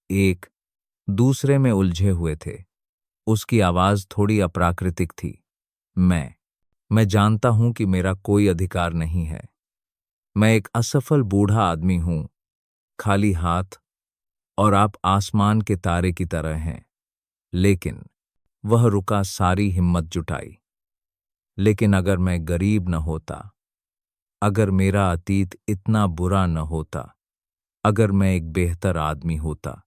एक दूसरे में उलझे हुए थे। उसकी आवाज थोड़ी अप्राकृतिक थी। मैं जानता हूं कि मेरा कोई अधिकार नहीं है। मैं एक असफल बूढ़ा आदमी हूं, खाली हाथ, और आप आसमान के तारे की तरह हैं। लेकिन वह रुका, सारी हिम्मत जुटाई। लेकिन अगर मैं गरीब न होता, अगर मेरा अतीत इतना बुरा न होता, अगर मैं एक बेहतर आदमी होता,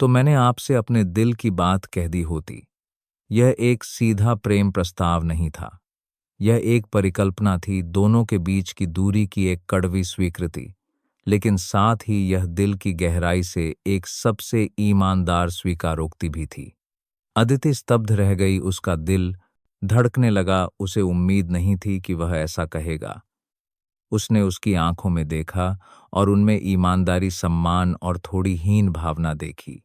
तो मैंने आपसे अपने दिल की बात कह दी होती। यह एक सीधा प्रेम प्रस्ताव नहीं था, यह एक परिकल्पना थी, दोनों के बीच की दूरी की एक कड़वी स्वीकृति, लेकिन साथ ही यह दिल की गहराई से एक सबसे ईमानदार स्वीकारोक्ति भी थी। अदिति स्तब्ध रह गई, उसका दिल धड़कने लगा। उसे उम्मीद नहीं थी कि वह ऐसा कहेगा। उसने उसकी आंखों में देखा और उनमें ईमानदारी, सम्मान और थोड़ी हीन भावना देखी।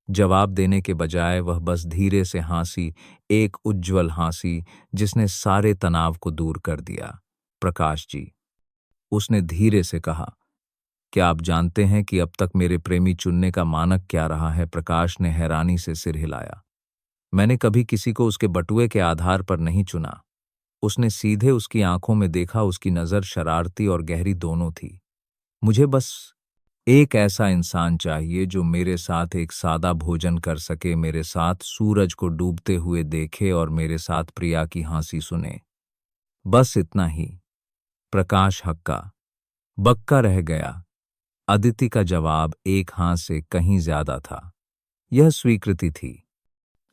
जवाब देने के बजाय वह बस धीरे से हंसी, एक उज्ज्वल हंसी जिसने सारे तनाव को दूर कर दिया। प्रकाश जी, उसने धीरे से कहा, क्या आप जानते हैं कि अब तक मेरे प्रेमी चुनने का मानक क्या रहा है? प्रकाश ने हैरानी से सिर हिलाया। मैंने कभी किसी को उसके बटुए के आधार पर नहीं चुना। उसने सीधे उसकी आंखों में देखा। उसकी नजर शरारती और गहरी दोनों थी। मुझे बस एक ऐसा इंसान चाहिए जो मेरे साथ एक सादा भोजन कर सके, मेरे साथ सूरज को डूबते हुए देखे और मेरे साथ प्रिया की हंसी सुने। बस इतना ही। प्रकाश हक्का बक्का रह गया। अदिति का जवाब एक हाँ से कहीं ज्यादा था। यह स्वीकृति थी,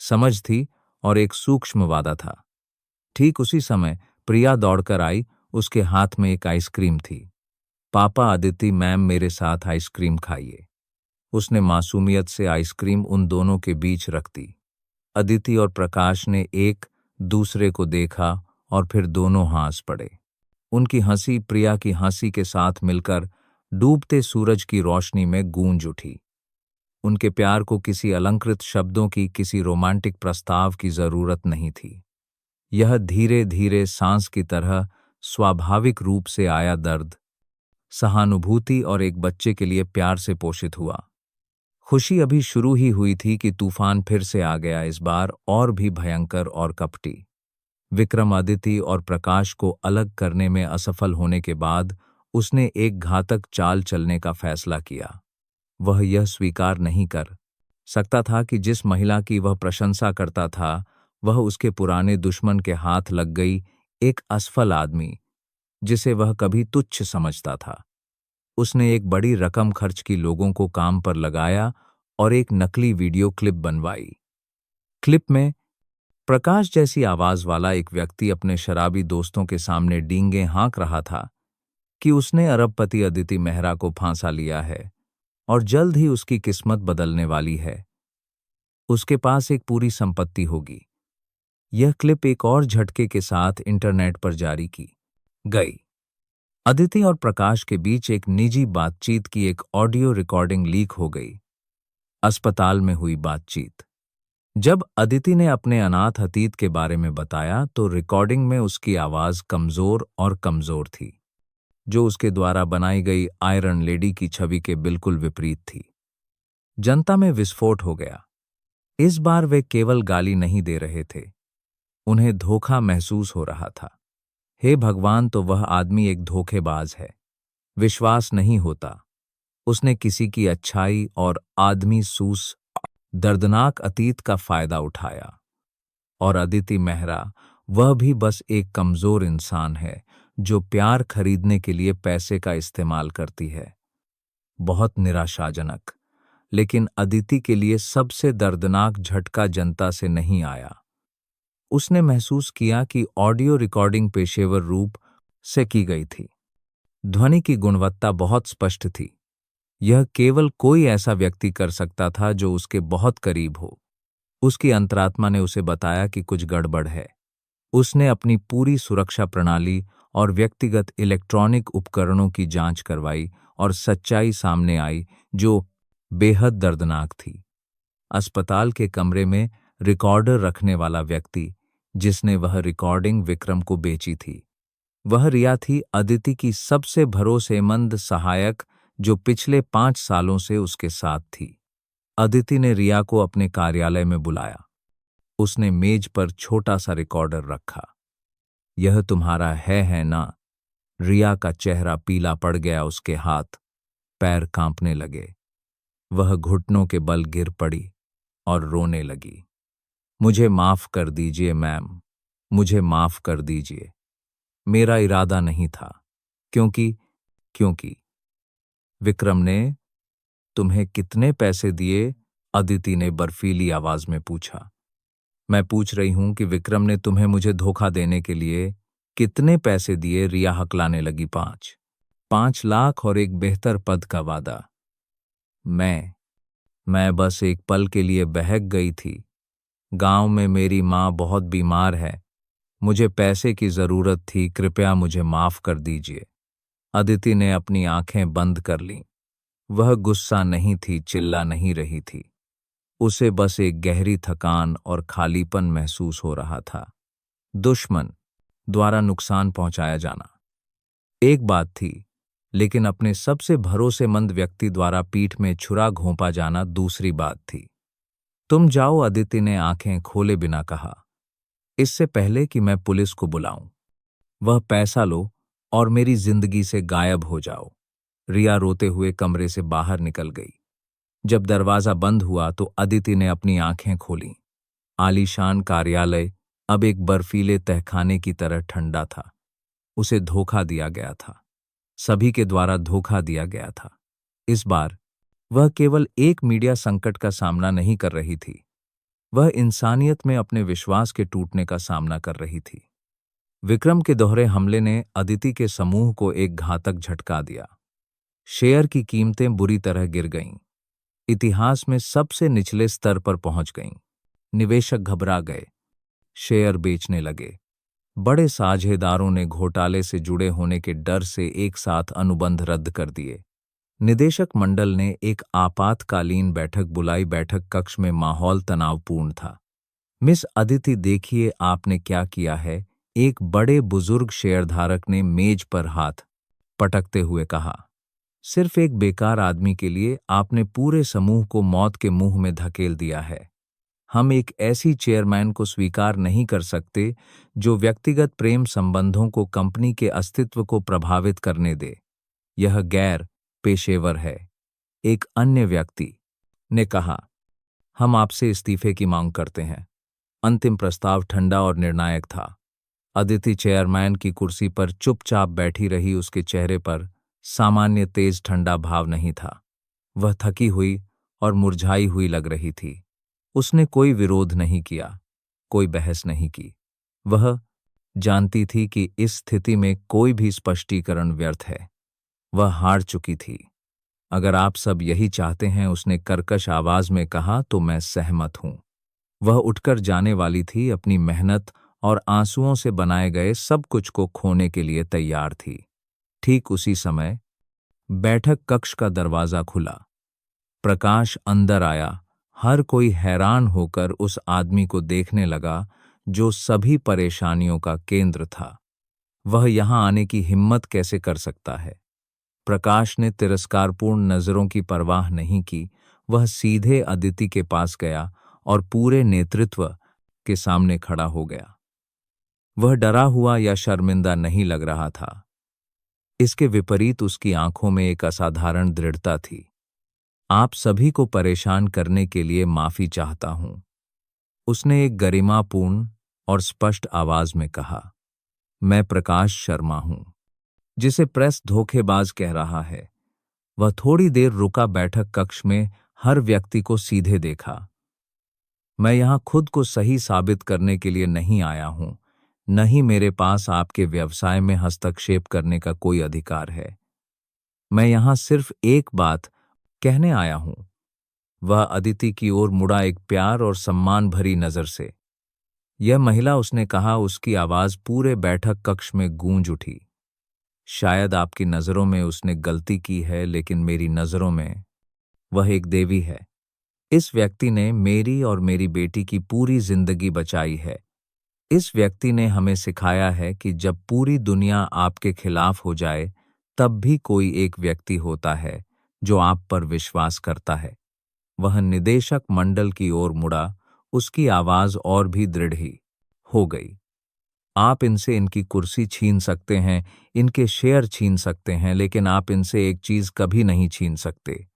समझ थी और एक सूक्ष्म वादा था। ठीक उसी समय प्रिया दौड़कर आई, उसके हाथ में एक आइसक्रीम थी। पापा, अदिति मैम मेरे साथ आइसक्रीम खाइए। उसने मासूमियत से आइसक्रीम उन दोनों के बीच रख दी। अदिति और प्रकाश ने एक दूसरे को देखा और फिर दोनों हंस पड़े। उनकी हंसी प्रिया की हंसी के साथ मिलकर डूबते सूरज की रोशनी में गूंज उठी। उनके प्यार को किसी अलंकृत शब्दों की, किसी रोमांटिक प्रस्ताव की जरूरत नहीं थी। यह धीरे धीरे सांस की तरह स्वाभाविक रूप से आया, दर्द, सहानुभूति और एक बच्चे के लिए प्यार से पोषित हुआ। खुशी अभी शुरू ही हुई थी कि तूफान फिर से आ गया, इस बार और भी भयंकर और कपटी। विक्रम अदिति और प्रकाश को अलग करने में असफल होने के बाद उसने एक घातक चाल चलने का फैसला किया। वह यह स्वीकार नहीं कर सकता था कि जिस महिला की वह प्रशंसा करता था वह उसके पुराने दुश्मन के हाथ लग गई, एक असफल आदमी जिसे वह कभी तुच्छ समझता था। उसने एक बड़ी रकम खर्च की, लोगों को काम पर लगाया और एक नकली वीडियो क्लिप बनवाई। क्लिप में प्रकाश जैसी आवाज वाला एक व्यक्ति अपने शराबी दोस्तों के सामने डींगे हाँक रहा था कि उसने अरबपति अदिति मेहरा को फांसा लिया है और जल्द ही उसकी किस्मत बदलने वाली है। उसके पास एक पूरी संपत्ति होगी। यह क्लिप एक और झटके के साथ इंटरनेट पर जारी की गई। अदिति और प्रकाश के बीच एक निजी बातचीत की एक ऑडियो रिकॉर्डिंग लीक हो गई। अस्पताल में हुई बातचीत। जब अदिति ने अपने अनाथ अतीत के बारे में बताया तो रिकॉर्डिंग में उसकी आवाज कमजोर और कमजोर थी, जो उसके द्वारा बनाई गई आयरन लेडी की छवि के बिल्कुल विपरीत थी। जनता में विस्फोट हो गया। इस बार वे केवल गाली नहीं दे रहे थे, उन्हें धोखा महसूस हो रहा था। हे भगवान, तो वह आदमी एक धोखेबाज है। विश्वास नहीं होता। उसने किसी की अच्छाई और आदमी सूस दर्दनाक अतीत का फायदा उठाया। और अदिति मेहरा, वह भी बस एक कमजोर इंसान है जो प्यार खरीदने के लिए पैसे का इस्तेमाल करती है। बहुत निराशाजनक। लेकिन अदिति के लिए सबसे दर्दनाक झटका जनता से नहीं आया। उसने महसूस किया कि ऑडियो रिकॉर्डिंग पेशेवर रूप से की गई थी। ध्वनि की गुणवत्ता बहुत स्पष्ट थी। यह केवल कोई ऐसा व्यक्ति कर सकता था जो उसके बहुत करीब हो। उसकी अंतरात्मा ने उसे बताया कि कुछ गड़बड़ है। उसने अपनी पूरी सुरक्षा प्रणाली और व्यक्तिगत इलेक्ट्रॉनिक उपकरणों की जांच करवाई और सच्चाई सामने आई, जो बेहद दर्दनाक थी। अस्पताल के कमरे में रिकॉर्डर रखने वाला व्यक्ति जिसने वह रिकॉर्डिंग विक्रम को बेची थी, वह रिया थी, अदिति की सबसे भरोसेमंद सहायक जो पिछले 5 सालों से उसके साथ थी। अदिति ने रिया को अपने कार्यालय में बुलाया। उसने मेज पर छोटा सा रिकॉर्डर रखा। यह तुम्हारा है ना? रिया का चेहरा पीला पड़ गया, उसके हाथ पैर कांपने लगे। वह घुटनों के बल गिर पड़ी और रोने लगी। मुझे माफ कर दीजिए मैम, मुझे माफ कर दीजिए। मेरा इरादा नहीं था। क्योंकि विक्रम ने तुम्हें कितने पैसे दिए? अदिति ने बर्फीली आवाज में पूछा। मैं पूछ रही हूं कि विक्रम ने तुम्हें मुझे धोखा देने के लिए कितने पैसे दिए? रिया हकलाने लगी। 5 लाख और एक बेहतर पद का वादा। मैं बस एक पल के लिए बहक गई थी। गांव में मेरी माँ बहुत बीमार है, मुझे पैसे की जरूरत थी, कृपया मुझे माफ कर दीजिए। अदिति ने अपनी आंखें बंद कर लीं। वह गुस्सा नहीं थी, चिल्ला नहीं रही थी। उसे बस एक गहरी थकान और खालीपन महसूस हो रहा था। दुश्मन द्वारा नुकसान पहुंचाया जाना एक बात थी, लेकिन अपने सबसे भरोसेमंद व्यक्ति द्वारा पीठ में छुरा घोंपा जाना दूसरी बात थी। तुम जाओ, अदिति ने आंखें खोले बिना कहा, इससे पहले कि मैं पुलिस को बुलाऊं। वह पैसा लो और मेरी जिंदगी से गायब हो जाओ। रिया रोते हुए कमरे से बाहर निकल गई। जब दरवाजा बंद हुआ तो अदिति ने अपनी आंखें खोलीं। आलीशान कार्यालय अब एक बर्फीले तहखाने की तरह ठंडा था। उसे धोखा दिया गया था, सभी के द्वारा धोखा दिया गया था। इस बार वह केवल एक मीडिया संकट का सामना नहीं कर रही थी, वह इंसानियत में अपने विश्वास के टूटने का सामना कर रही थी। विक्रम के दोहरे हमले ने अदिति के समूह को एक घातक झटका दिया। शेयर की कीमतें बुरी तरह गिर गईं, इतिहास में सबसे निचले स्तर पर पहुंच गईं। निवेशक घबरा गए, शेयर बेचने लगे। बड़े साझेदारों ने घोटाले से जुड़े होने के डर से एक साथ अनुबंध रद्द कर दिए। निदेशक मंडल ने एक आपातकालीन बैठक बुलाई। बैठक कक्ष में माहौल तनावपूर्ण था। मिस अदिति, देखिए आपने क्या किया है, एक बड़े बुजुर्ग शेयरधारक ने मेज पर हाथ पटकते हुए कहा। सिर्फ एक बेकार आदमी के लिए आपने पूरे समूह को मौत के मुंह में धकेल दिया है। हम एक ऐसी चेयरमैन को स्वीकार नहीं कर सकते जो व्यक्तिगत प्रेम संबंधों को कंपनी के अस्तित्व को प्रभावित करने दे। यह गैर पेशेवर है। एक अन्य व्यक्ति ने कहा, हम आपसे इस्तीफे की मांग करते हैं। अंतिम प्रस्ताव ठंडा और निर्णायक था। अदिति चेयरमैन की कुर्सी पर चुपचाप बैठी रही। उसके चेहरे पर सामान्य तेज ठंडा भाव नहीं था। वह थकी हुई और मुरझाई हुई लग रही थी। उसने कोई विरोध नहीं किया, कोई बहस नहीं की। वह जानती थी कि इस स्थिति में कोई भी स्पष्टीकरण व्यर्थ है। वह हार चुकी थी। अगर आप सब यही चाहते हैं, उसने कर्कश आवाज में कहा, तो मैं सहमत हूं। वह उठकर जाने वाली थी, अपनी मेहनत और आंसुओं से बनाए गए सब कुछ को खोने के लिए तैयार थी। ठीक उसी समय बैठक कक्ष का दरवाजा खुला। प्रकाश अंदर आया। हर कोई हैरान होकर उस आदमी को देखने लगा जो सभी परेशानियों का केंद्र था। वह यहां आने की हिम्मत कैसे कर सकता है? प्रकाश ने तिरस्कारपूर्ण नजरों की परवाह नहीं की। वह सीधे अदिति के पास गया और पूरे नेतृत्व के सामने खड़ा हो गया। वह डरा हुआ या शर्मिंदा नहीं लग रहा था। इसके विपरीत उसकी आंखों में एक असाधारण दृढ़ता थी। आप सभी को परेशान करने के लिए माफी चाहता हूं, उसने एक गरिमापूर्ण और स्पष्ट आवाज में कहा। मैं प्रकाश शर्मा हूं, जिसे प्रेस धोखेबाज कह रहा है। वह थोड़ी देर रुका, बैठक कक्ष में हर व्यक्ति को सीधे देखा। मैं यहां खुद को सही साबित करने के लिए नहीं आया हूं, न ही मेरे पास आपके व्यवसाय में हस्तक्षेप करने का कोई अधिकार है। मैं यहां सिर्फ एक बात कहने आया हूं। वह अदिति की ओर मुड़ा, एक प्यार और सम्मान भरी नजर से। यह महिला, उसने कहा, उसकी आवाज पूरे बैठक कक्ष में गूंज उठी। शायद आपकी नजरों में उसने गलती की है, लेकिन मेरी नजरों में वह एक देवी है। इस व्यक्ति ने मेरी और मेरी बेटी की पूरी जिंदगी बचाई है। इस व्यक्ति ने हमें सिखाया है कि जब पूरी दुनिया आपके खिलाफ हो जाए, तब भी कोई एक व्यक्ति होता है जो आप पर विश्वास करता है। वह निदेशक मंडल की ओर मुड़ा, उसकी आवाज और भी दृढ़ ही हो गई। आप इनसे इनकी कुर्सी छीन सकते हैं, इनके शेयर छीन सकते हैं, लेकिन आप इनसे एक चीज कभी नहीं छीन सकते।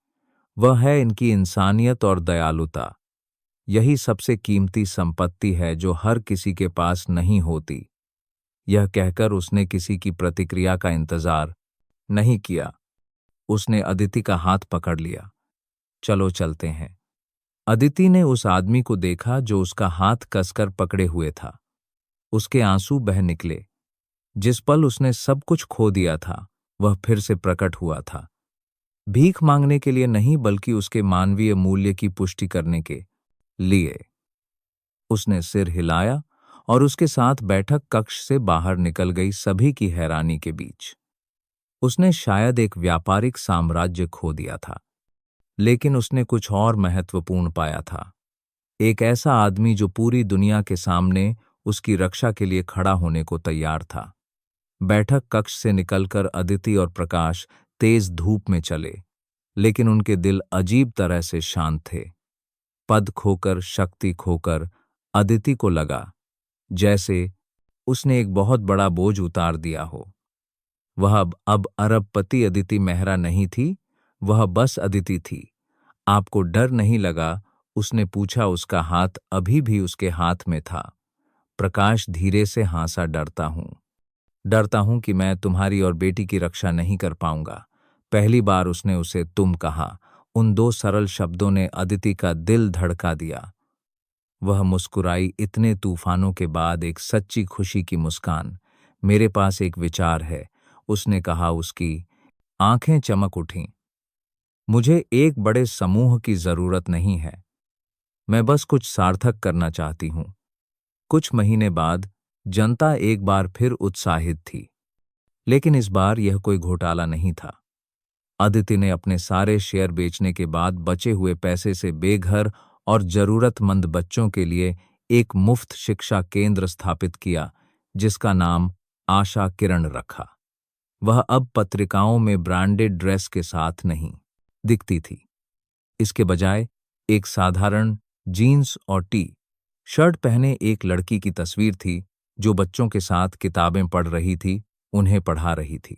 वह है इनकी इंसानियत और दयालुता। यही सबसे कीमती संपत्ति है जो हर किसी के पास नहीं होती। यह कहकर उसने किसी की प्रतिक्रिया का इंतजार नहीं किया। उसने अदिति का हाथ पकड़ लिया। चलो चलते हैं। अदिति ने उस आदमी को देखा जो उसका हाथ कसकर पकड़े हुए था। उसके आंसू बह निकले। जिस पल उसने सब कुछ खो दिया था, वह फिर से प्रकट हुआ था। भीख मांगने के लिए नहीं, बल्कि उसके मानवीय मूल्य की पुष्टि करने के लिए। उसने सिर हिलाया और उसके साथ बैठक कक्ष से बाहर निकल गई, सभी की हैरानी के बीच। उसने शायद एक व्यापारिक साम्राज्य खो दिया था, लेकिन उसने कुछ और महत्वपूर्ण पाया था। एक ऐसा आदमी जो पूरी दुनिया के सामने उसकी रक्षा के लिए खड़ा होने को तैयार था। बैठक कक्ष से निकलकर अदिति और प्रकाश तेज धूप में चले, लेकिन उनके दिल अजीब तरह से शांत थे। पद खोकर, शक्ति खोकर अदिति को लगा जैसे उसने एक बहुत बड़ा बोझ उतार दिया हो। वह अब अरबपति अदिति मेहरा नहीं थी, वह बस अदिति थी। आपको डर नहीं लगा? उसने पूछा। उसका हाथ अभी भी उसके हाथ में था। प्रकाश धीरे से हंसा। डरता हूं कि मैं तुम्हारी और बेटी की रक्षा नहीं कर पाऊंगा। पहली बार उसने उसे तुम कहा, उन दो सरल शब्दों ने अदिति का दिल धड़का दिया। वह मुस्कुराई, इतने तूफानों के बाद एक सच्ची खुशी की मुस्कान। मेरे पास एक विचार है, उसने कहा। उसकी आंखें चमक उठीं। मुझे एक बड़े समूह की जरूरत नहीं है, मैं बस कुछ सार्थक करना चाहती हूं। कुछ महीने बाद जनता एक बार फिर उत्साहित थी, लेकिन इस बार यह कोई घोटाला नहीं था। अदिति ने अपने सारे शेयर बेचने के बाद बचे हुए पैसे से बेघर और जरूरतमंद बच्चों के लिए एक मुफ्त शिक्षा केंद्र स्थापित किया, जिसका नाम आशा किरण रखा। वह अब पत्रिकाओं में ब्रांडेड ड्रेस के साथ नहीं दिखती थी। इसके बजाय एक साधारण जीन्स और टी शर्ट पहने एक लड़की की तस्वीर थी, जो बच्चों के साथ किताबें पढ़ रही थी, उन्हें पढ़ा रही थी।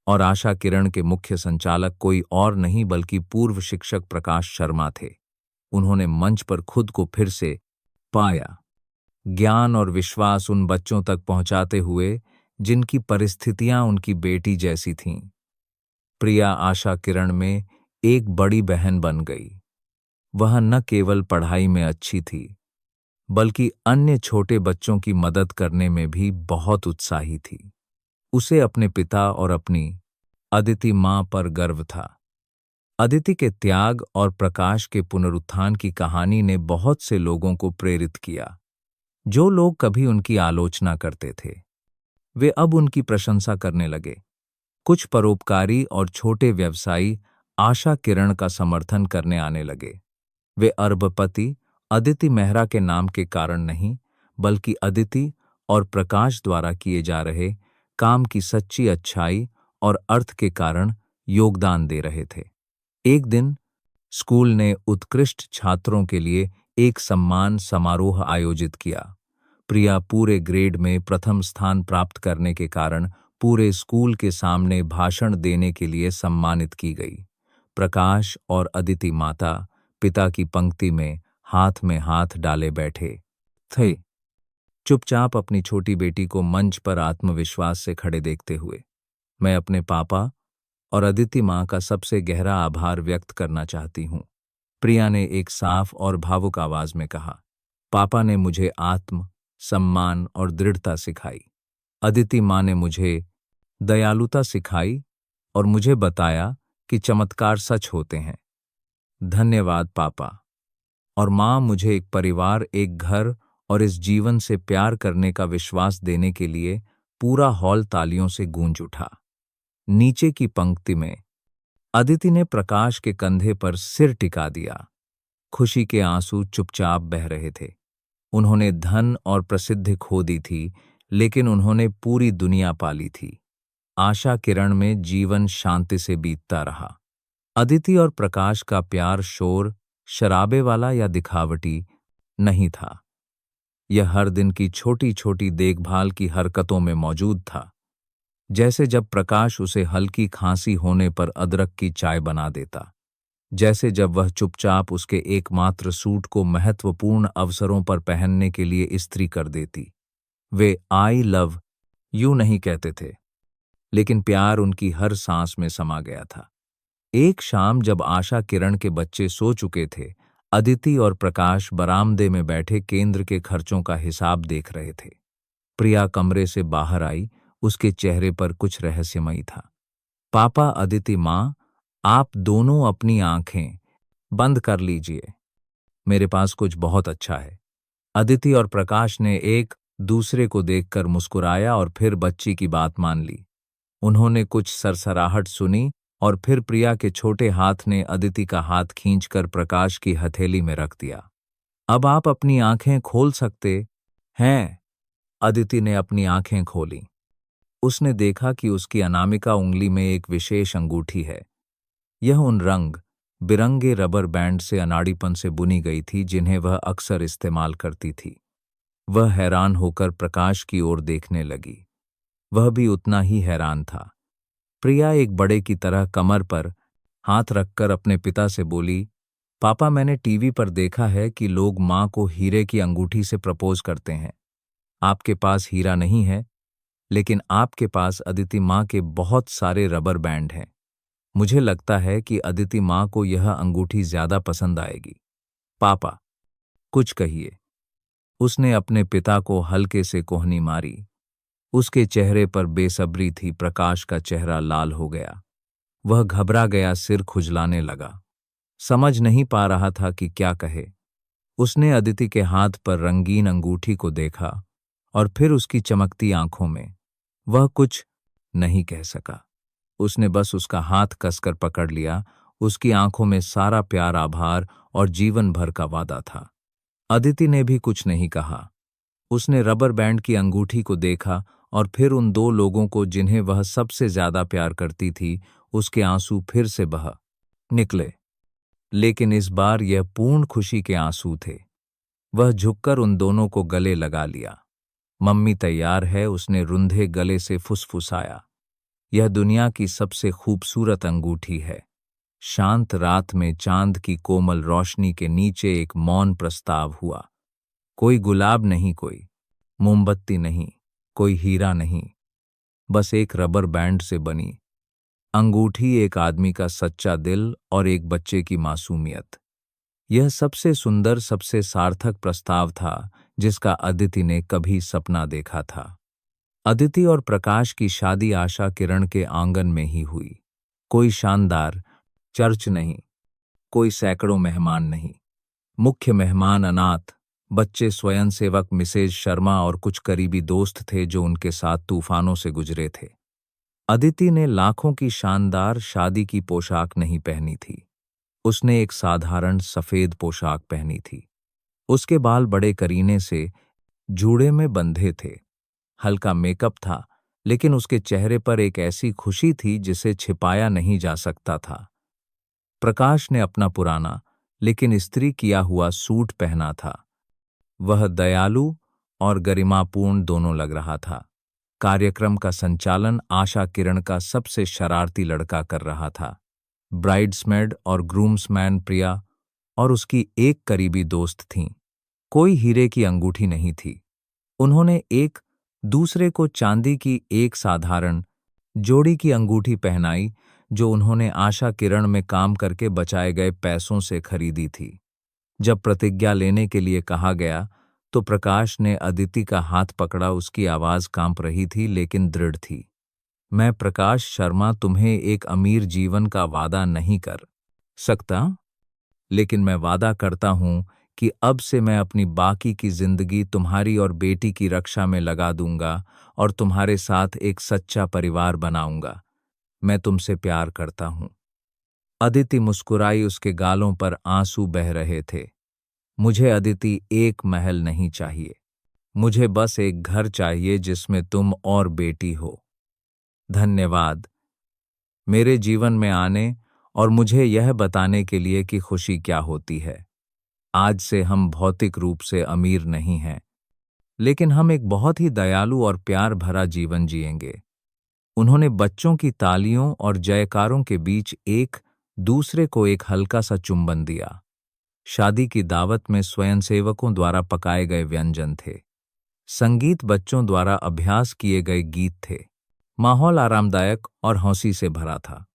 और आशा किरण के मुख्य संचालक कोई और नहीं बल्कि पूर्व शिक्षक प्रकाश शर्मा थे। उन्होंने मंच पर खुद को फिर से पाया, ज्ञान और विश्वास उन बच्चों तक पहुंचाते हुए जिनकी परिस्थितियां उनकी बेटी जैसी थीं। प्रिया आशा किरण में एक बड़ी बहन बन गई। वह न केवल पढ़ाई में अच्छी थी, बल्कि अन्य छोटे बच्चों की मदद करने में भी बहुत उत्साही थी। उसे अपने पिता और अपनी अदिति मां पर गर्व था। अदिति के त्याग और प्रकाश के पुनरुत्थान की कहानी ने बहुत से लोगों को प्रेरित किया। जो लोग कभी उनकी आलोचना करते थे, वे अब उनकी प्रशंसा करने लगे। कुछ परोपकारी और छोटे व्यवसायी आशा किरण का समर्थन करने आने लगे। वे अरबपति अदिति मेहरा के नाम के कारण नहीं, बल्कि अदिति और प्रकाश द्वारा किए जा रहे काम की सच्ची अच्छाई और अर्थ के कारण योगदान दे रहे थे। एक दिन स्कूल ने उत्कृष्ट छात्रों के लिए एक सम्मान समारोह आयोजित किया। प्रिया पूरे ग्रेड में प्रथम स्थान प्राप्त करने के कारण पूरे स्कूल के सामने भाषण देने के लिए सम्मानित की गई। प्रकाश और अदिति माता पिता की पंक्ति में हाथ डाले बैठे थे, चुपचाप अपनी छोटी बेटी को मंच पर आत्मविश्वास से खड़े देखते हुए। मैं अपने पापा और अदिति माँ का सबसे गहरा आभार व्यक्त करना चाहती हूँ, प्रिया ने एक साफ और भावुक आवाज में कहा। पापा ने मुझे आत्म सम्मान और दृढ़ता सिखाई। अदिति माँ ने मुझे दयालुता सिखाई और मुझे बताया कि चमत्कार सच होते हैं। धन्यवाद पापा और माँ, मुझे एक परिवार, एक घर और इस जीवन से प्यार करने का विश्वास देने के लिए। पूरा हॉल तालियों से गूंज उठा। नीचे की पंक्ति में अदिति ने प्रकाश के कंधे पर सिर टिका दिया। खुशी के आंसू चुपचाप बह रहे थे। उन्होंने धन और प्रसिद्धि खो दी थी, लेकिन उन्होंने पूरी दुनिया पाली थी। आशा किरण में जीवन शांति से बीतता रहा। अदिति और प्रकाश का प्यार शोर, शराबे वाला या दिखावटी नहीं था। यह हर दिन की छोटी छोटी देखभाल की हरकतों में मौजूद था। जैसे जब प्रकाश उसे हल्की खांसी होने पर अदरक की चाय बना देता, जैसे जब वह चुपचाप उसके एकमात्र सूट को महत्वपूर्ण अवसरों पर पहनने के लिए इस्त्री कर देती। वे आई लव यू नहीं कहते थे, लेकिन प्यार उनकी हर सांस में समा गया था। एक शाम जब आशा किरण के बच्चे सो चुके थे, अदिति और प्रकाश बरामदे में बैठे केंद्र के खर्चों का हिसाब देख रहे थे। प्रिया कमरे से बाहर आई, उसके चेहरे पर कुछ रहस्यमयी था। पापा, अदिति माँ, आप दोनों अपनी आंखें बंद कर लीजिए, मेरे पास कुछ बहुत अच्छा है। अदिति और प्रकाश ने एक दूसरे को देखकर मुस्कुराया और फिर बच्ची की बात मान ली। उन्होंने कुछ सरसराहट सुनी और फिर प्रिया के छोटे हाथ ने अदिति का हाथ खींचकर प्रकाश की हथेली में रख दिया। अब आप अपनी आंखें खोल सकते हैं। अदिति ने अपनी आंखें खोलीं। उसने देखा कि उसकी अनामिका उंगली में एक विशेष अंगूठी है। यह उन रंग बिरंगे रबर बैंड से अनाड़ीपन से बुनी गई थी जिन्हें वह अक्सर इस्तेमाल करती थी। वह हैरान होकर प्रकाश की ओर देखने लगी। वह भी उतना ही हैरान था। प्रिया एक बड़े की तरह कमर पर हाथ रखकर अपने पिता से बोली, पापा, मैंने टीवी पर देखा है कि लोग माँ को हीरे की अंगूठी से प्रपोज करते हैं। आपके पास हीरा नहीं है, लेकिन आपके पास अदिति माँ के बहुत सारे रबर बैंड हैं। मुझे लगता है कि अदिति माँ को यह अंगूठी ज्यादा पसंद आएगी। पापा, कुछ कहिए। उसने अपने पिता को हल्के से कोहनी मारी। उसके चेहरे पर बेसब्री थी। प्रकाश का चेहरा लाल हो गया। वह घबरा गया, सिर खुजलाने लगा। समझ नहीं पा रहा था कि क्या कहे। उसने अदिति के हाथ पर रंगीन अंगूठी को देखा और फिर उसकी चमकती आंखों में। वह कुछ नहीं कह सका। उसने बस उसका हाथ कसकर पकड़ लिया। उसकी आंखों में सारा प्यार, आभार और जीवन भर का वादा था। अदिति ने भी कुछ नहीं कहा। उसने रबर बैंड की अंगूठी को देखा और फिर उन दो लोगों को जिन्हें वह सबसे ज्यादा प्यार करती थी। उसके आंसू फिर से बह निकले, लेकिन इस बार यह पूर्ण खुशी के आंसू थे। वह झुककर उन दोनों को गले लगा लिया। मम्मी तैयार है, उसने रुंधे गले से फुसफुसाया। यह दुनिया की सबसे खूबसूरत अंगूठी है। शांत रात में चांद की कोमल रोशनी के नीचे एक मौन प्रस्ताव हुआ। कोई गुलाब नहीं, कोई मोमबत्ती नहीं, कोई हीरा नहीं, बस एक रबर बैंड से बनी अंगूठी, एक आदमी का सच्चा दिल और एक बच्चे की मासूमियत। यह सबसे सुंदर, सबसे सार्थक प्रस्ताव था जिसका अदिति ने कभी सपना देखा था। अदिति और प्रकाश की शादी आशा किरण के आंगन में ही हुई। कोई शानदार चर्च नहीं, कोई सैकड़ों मेहमान नहीं। मुख्य मेहमान अनाथ बच्चे, स्वयंसेवक मिसेज शर्मा और कुछ करीबी दोस्त थे जो उनके साथ तूफानों से गुजरे थे। अदिति ने लाखों की शानदार शादी की पोशाक नहीं पहनी थी। उसने एक साधारण सफेद पोशाक पहनी थी। उसके बाल बड़े करीने से जूड़े में बंधे थे। हल्का मेकअप था, लेकिन उसके चेहरे पर एक ऐसी खुशी थी जिसे छिपाया नहीं जा सकता था। प्रकाश ने अपना पुराना लेकिन इस्त्री किया हुआ सूट पहना था। वह दयालु और गरिमापूर्ण दोनों लग रहा था। कार्यक्रम का संचालन आशा किरण का सबसे शरारती लड़का कर रहा था। ब्राइड्समेड और ग्रूम्समैन प्रिया और उसकी एक करीबी दोस्त थीं। कोई हीरे की अंगूठी नहीं थी। उन्होंने एक दूसरे को चांदी की एक साधारण जोड़ी की अंगूठी पहनाई जो उन्होंने आशा किरण में काम करके बचाए गए पैसों से खरीदी थी। जब प्रतिज्ञा लेने के लिए कहा गया तो प्रकाश ने अदिति का हाथ पकड़ा। उसकी आवाज कांप रही थी लेकिन दृढ़ थी। मैं प्रकाश शर्मा तुम्हें एक अमीर जीवन का वादा नहीं कर सकता, लेकिन मैं वादा करता हूं कि अब से मैं अपनी बाकी की जिंदगी तुम्हारी और बेटी की रक्षा में लगा दूंगा और तुम्हारे साथ एक सच्चा परिवार बनाऊंगा। मैं तुमसे प्यार करता हूं। अदिति मुस्कुराई। उसके गालों पर आंसू बह रहे थे। मुझे अदिति एक महल नहीं चाहिए, मुझे बस एक घर चाहिए जिसमें तुम और बेटी हो। धन्यवाद मेरे जीवन में आने और मुझे यह बताने के लिए कि खुशी क्या होती है। आज से हम भौतिक रूप से अमीर नहीं हैं, लेकिन हम एक बहुत ही दयालु और प्यार भरा जीवन जिएंगे। उन्होंने बच्चों की तालियों और जयकारों के बीच एक दूसरे को एक हल्का सा चुंबन दिया। शादी की दावत में स्वयंसेवकों द्वारा पकाए गए व्यंजन थे। संगीत बच्चों द्वारा अभ्यास किए गए गीत थे। माहौल आरामदायक और हंसी से भरा था।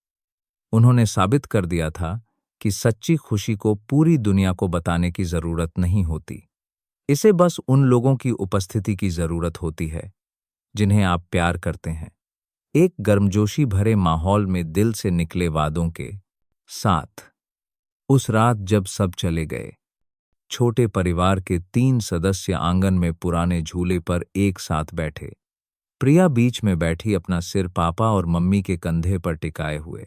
उन्होंने साबित कर दिया था कि सच्ची खुशी को पूरी दुनिया को बताने की जरूरत नहीं होती। इसे बस उन लोगों की उपस्थिति की जरूरत होती है जिन्हें आप प्यार करते हैं। एक गर्मजोशी भरे माहौल में दिल से निकले वादों के साथ उस रात जब सब चले गए, छोटे परिवार के 3 सदस्य आंगन में पुराने झूले पर एक साथ बैठे। प्रिया बीच में बैठी, अपना सिर पापा और मम्मी के कंधे पर टिकाए हुए।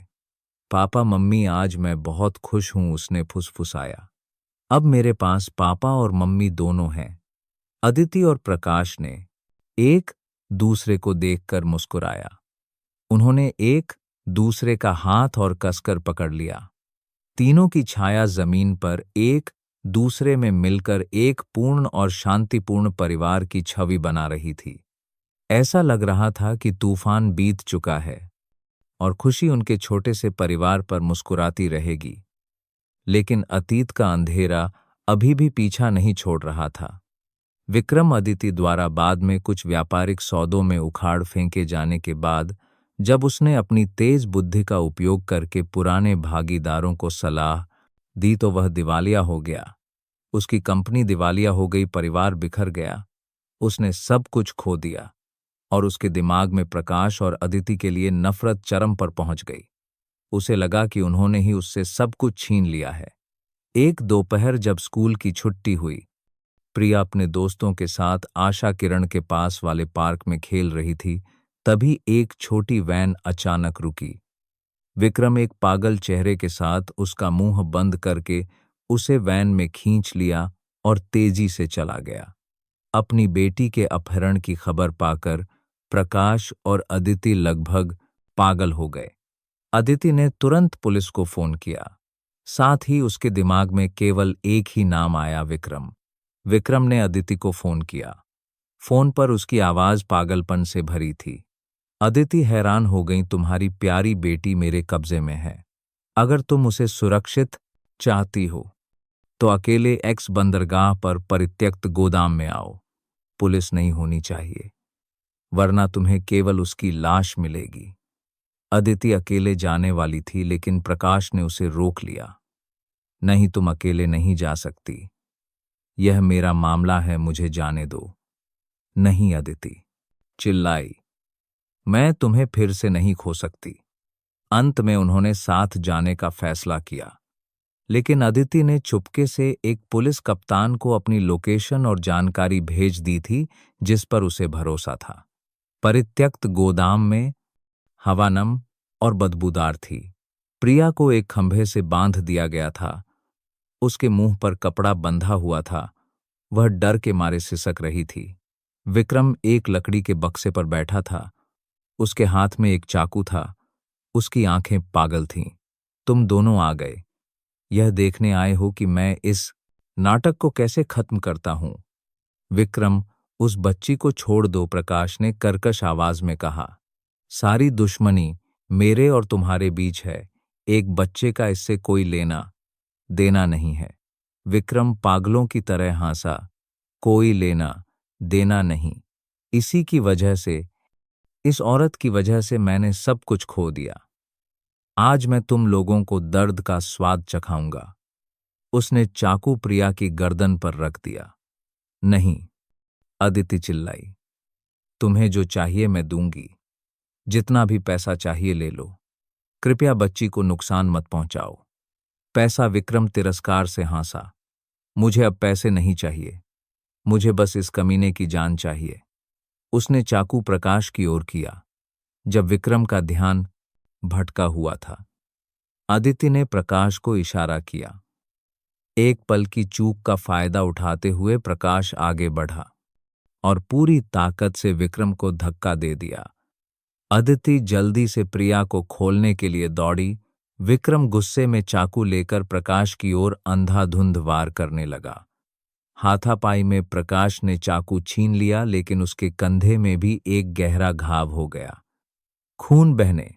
पापा मम्मी, आज मैं बहुत खुश हूं, उसने फुसफुसाया। अब मेरे पास पापा और मम्मी दोनों हैं। अदिति और प्रकाश ने एक दूसरे को देखकर मुस्कुराया। उन्होंने एक दूसरे का हाथ और कसकर पकड़ लिया। तीनों की छाया जमीन पर एक दूसरे में मिलकर एक पूर्ण और शांतिपूर्ण परिवार की छवि बना रही थी। ऐसा लग रहा था कि तूफान बीत चुका है और खुशी उनके छोटे से परिवार पर मुस्कुराती रहेगी। लेकिन अतीत का अंधेरा अभी भी पीछा नहीं छोड़ रहा था। विक्रम अदिति द्वारा बाद में कुछ व्यापारिक सौदों में उखाड़ फेंके जाने के बाद जब उसने अपनी तेज बुद्धि का उपयोग करके पुराने भागीदारों को सलाह दी तो वह दिवालिया हो गया। उसकी कंपनी दिवालिया हो गई, परिवार बिखर गया, उसने सब कुछ खो दिया और उसके दिमाग में प्रकाश और अदिति के लिए नफरत चरम पर पहुंच गई। उसे लगा कि उन्होंने ही उससे सब कुछ छीन लिया है। एक दोपहर जब स्कूल की छुट्टी हुई, प्रिया अपने दोस्तों के साथ आशा किरण के पास वाले पार्क में खेल रही थी। तभी एक छोटी वैन अचानक रुकी। विक्रम एक पागल चेहरे के साथ उसका मुंह बंद करके उसे वैन में खींच लिया और तेजी से चला गया। अपनी बेटी के अपहरण की खबर पाकर प्रकाश और अदिति लगभग पागल हो गए। अदिति ने तुरंत पुलिस को फोन किया। साथ ही उसके दिमाग में केवल एक ही नाम आया, विक्रम। विक्रम ने अदिति को फोन किया। फोन पर उसकी आवाज पागलपन से भरी थी। अदिति हैरान हो गई, तुम्हारी प्यारी बेटी मेरे कब्जे में है। अगर तुम उसे सुरक्षित चाहती हो तो अकेले एक्स बंदरगाह पर परित्यक्त गोदाम में आओ। पुलिस नहीं होनी चाहिए, वरना तुम्हें केवल उसकी लाश मिलेगी। अदिति अकेले जाने वाली थी, लेकिन प्रकाश ने उसे रोक लिया। नहीं, तुम अकेले नहीं जा सकती। यह मेरा मामला है, मुझे जाने दो। नहीं, अदिति चिल्लाई, मैं तुम्हें फिर से नहीं खो सकती। अंत में उन्होंने साथ जाने का फैसला किया, लेकिन अदिति ने चुपके से एक पुलिस कप्तान को अपनी लोकेशन और जानकारी भेज दी थी, जिस पर उसे भरोसा था। परित्यक्त गोदाम में हवा नम और बदबूदार थी। प्रिया को एक खंभे से बांध दिया गया था। उसके मुंह पर कपड़ा बंधा हुआ था, वह डर के मारे सिसक रही थी। विक्रम एक लकड़ी के बक्से पर बैठा था, उसके हाथ में एक चाकू था, उसकी आंखें पागल थीं। तुम दोनों आ गए, यह देखने आए हो कि मैं इस नाटक को कैसे खत्म करता हूं। विक्रम, उस बच्ची को छोड़ दो, प्रकाश ने कर्कश आवाज में कहा। सारी दुश्मनी मेरे और तुम्हारे बीच है, एक बच्चे का इससे कोई लेना देना नहीं है। विक्रम पागलों की तरह हंसा, कोई लेना देना नहीं। इसी की वजह से, इस औरत की वजह से मैंने सब कुछ खो दिया। आज मैं तुम लोगों को दर्द का स्वाद चखाऊंगा। उसने चाकू प्रिया की गर्दन पर रख दिया। नहीं, अदिति चिल्लाई, तुम्हें जो चाहिए मैं दूंगी, जितना भी पैसा चाहिए ले लो। कृपया बच्ची को नुकसान मत पहुंचाओ। पैसा? विक्रम तिरस्कार से हंसा। मुझे अब पैसे नहीं चाहिए, मुझे बस इस कमीने की जान चाहिए। उसने चाकू प्रकाश की ओर किया। जब विक्रम का ध्यान भटका हुआ था, अदिति ने प्रकाश को इशारा किया। एक पल की चूक का फायदा उठाते हुए प्रकाश आगे बढ़ा और पूरी ताकत से विक्रम को धक्का दे दिया। अदिति जल्दी से प्रिया को खोलने के लिए दौड़ी। विक्रम गुस्से में चाकू लेकर प्रकाश की ओर अंधाधुंध वार करने लगा। हाथापाई में प्रकाश ने चाकू छीन लिया, लेकिन उसके कंधे में भी एक गहरा घाव हो गया। खून बहने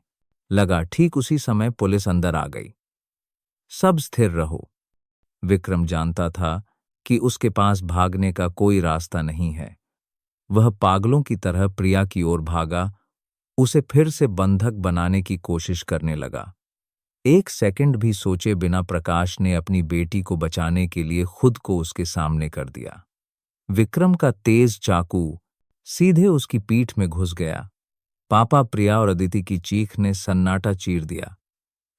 लगा। ठीक उसी समय पुलिस अंदर आ गई। सब स्थिर रहो। विक्रम जानता था कि उसके पास भागने का कोई रास्ता नहीं है। वह पागलों की तरह प्रिया की ओर भागा, उसे फिर से बंधक बनाने की कोशिश करने लगा। एक सेकंड भी सोचे बिना प्रकाश ने अपनी बेटी को बचाने के लिए खुद को उसके सामने कर दिया। विक्रम का तेज चाकू सीधे उसकी पीठ में घुस गया। पापा, प्रिया और अदिति की चीख ने सन्नाटा चीर दिया।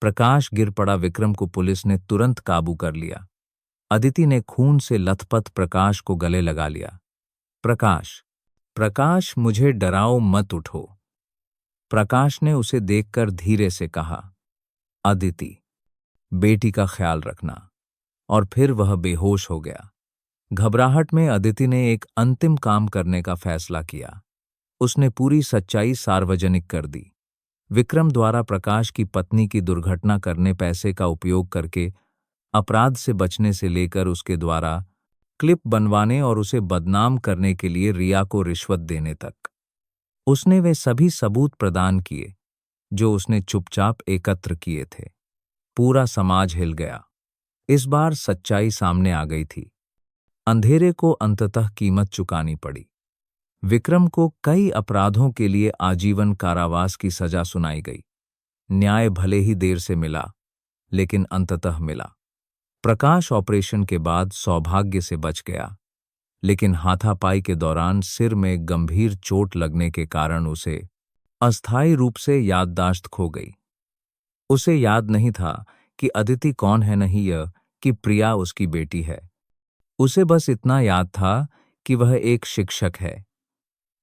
प्रकाश गिर पड़ा। विक्रम को पुलिस ने तुरंत काबू कर लिया। अदिति ने खून से लथपथ प्रकाश को गले लगा लिया। प्रकाश, प्रकाश, मुझे डराओ मत, उठो। प्रकाश ने उसे देखकर धीरे से कहा, अदिति, बेटी का ख्याल रखना। और फिर वह बेहोश हो गया। घबराहट में अदिति ने एक अंतिम काम करने का फैसला किया। उसने पूरी सच्चाई सार्वजनिक कर दी। विक्रम द्वारा प्रकाश की पत्नी की दुर्घटना करने पैसे का उपयोग करके अपराध से बचने से लेकर उसके द्वारा क्लिप बनवाने और उसे बदनाम करने के लिए रिया को रिश्वत देने तक, उसने वे सभी सबूत प्रदान किए जो उसने चुपचाप एकत्र किए थे। पूरा समाज हिल गया। इस बार सच्चाई सामने आ गई थी। अंधेरे को अंततः कीमत चुकानी पड़ी। विक्रम को कई अपराधों के लिए आजीवन कारावास की सजा सुनाई गई। न्याय भले ही देर से मिला, लेकिन अंततः मिला। प्रकाश ऑपरेशन के बाद सौभाग्य से बच गया, लेकिन हाथापाई के दौरान सिर में गंभीर चोट लगने के कारण उसे अस्थायी रूप से याददाश्त खो गई। उसे याद नहीं था कि अदिति कौन है, नहीं यह कि प्रिया उसकी बेटी है। उसे बस इतना याद था कि वह एक शिक्षक है।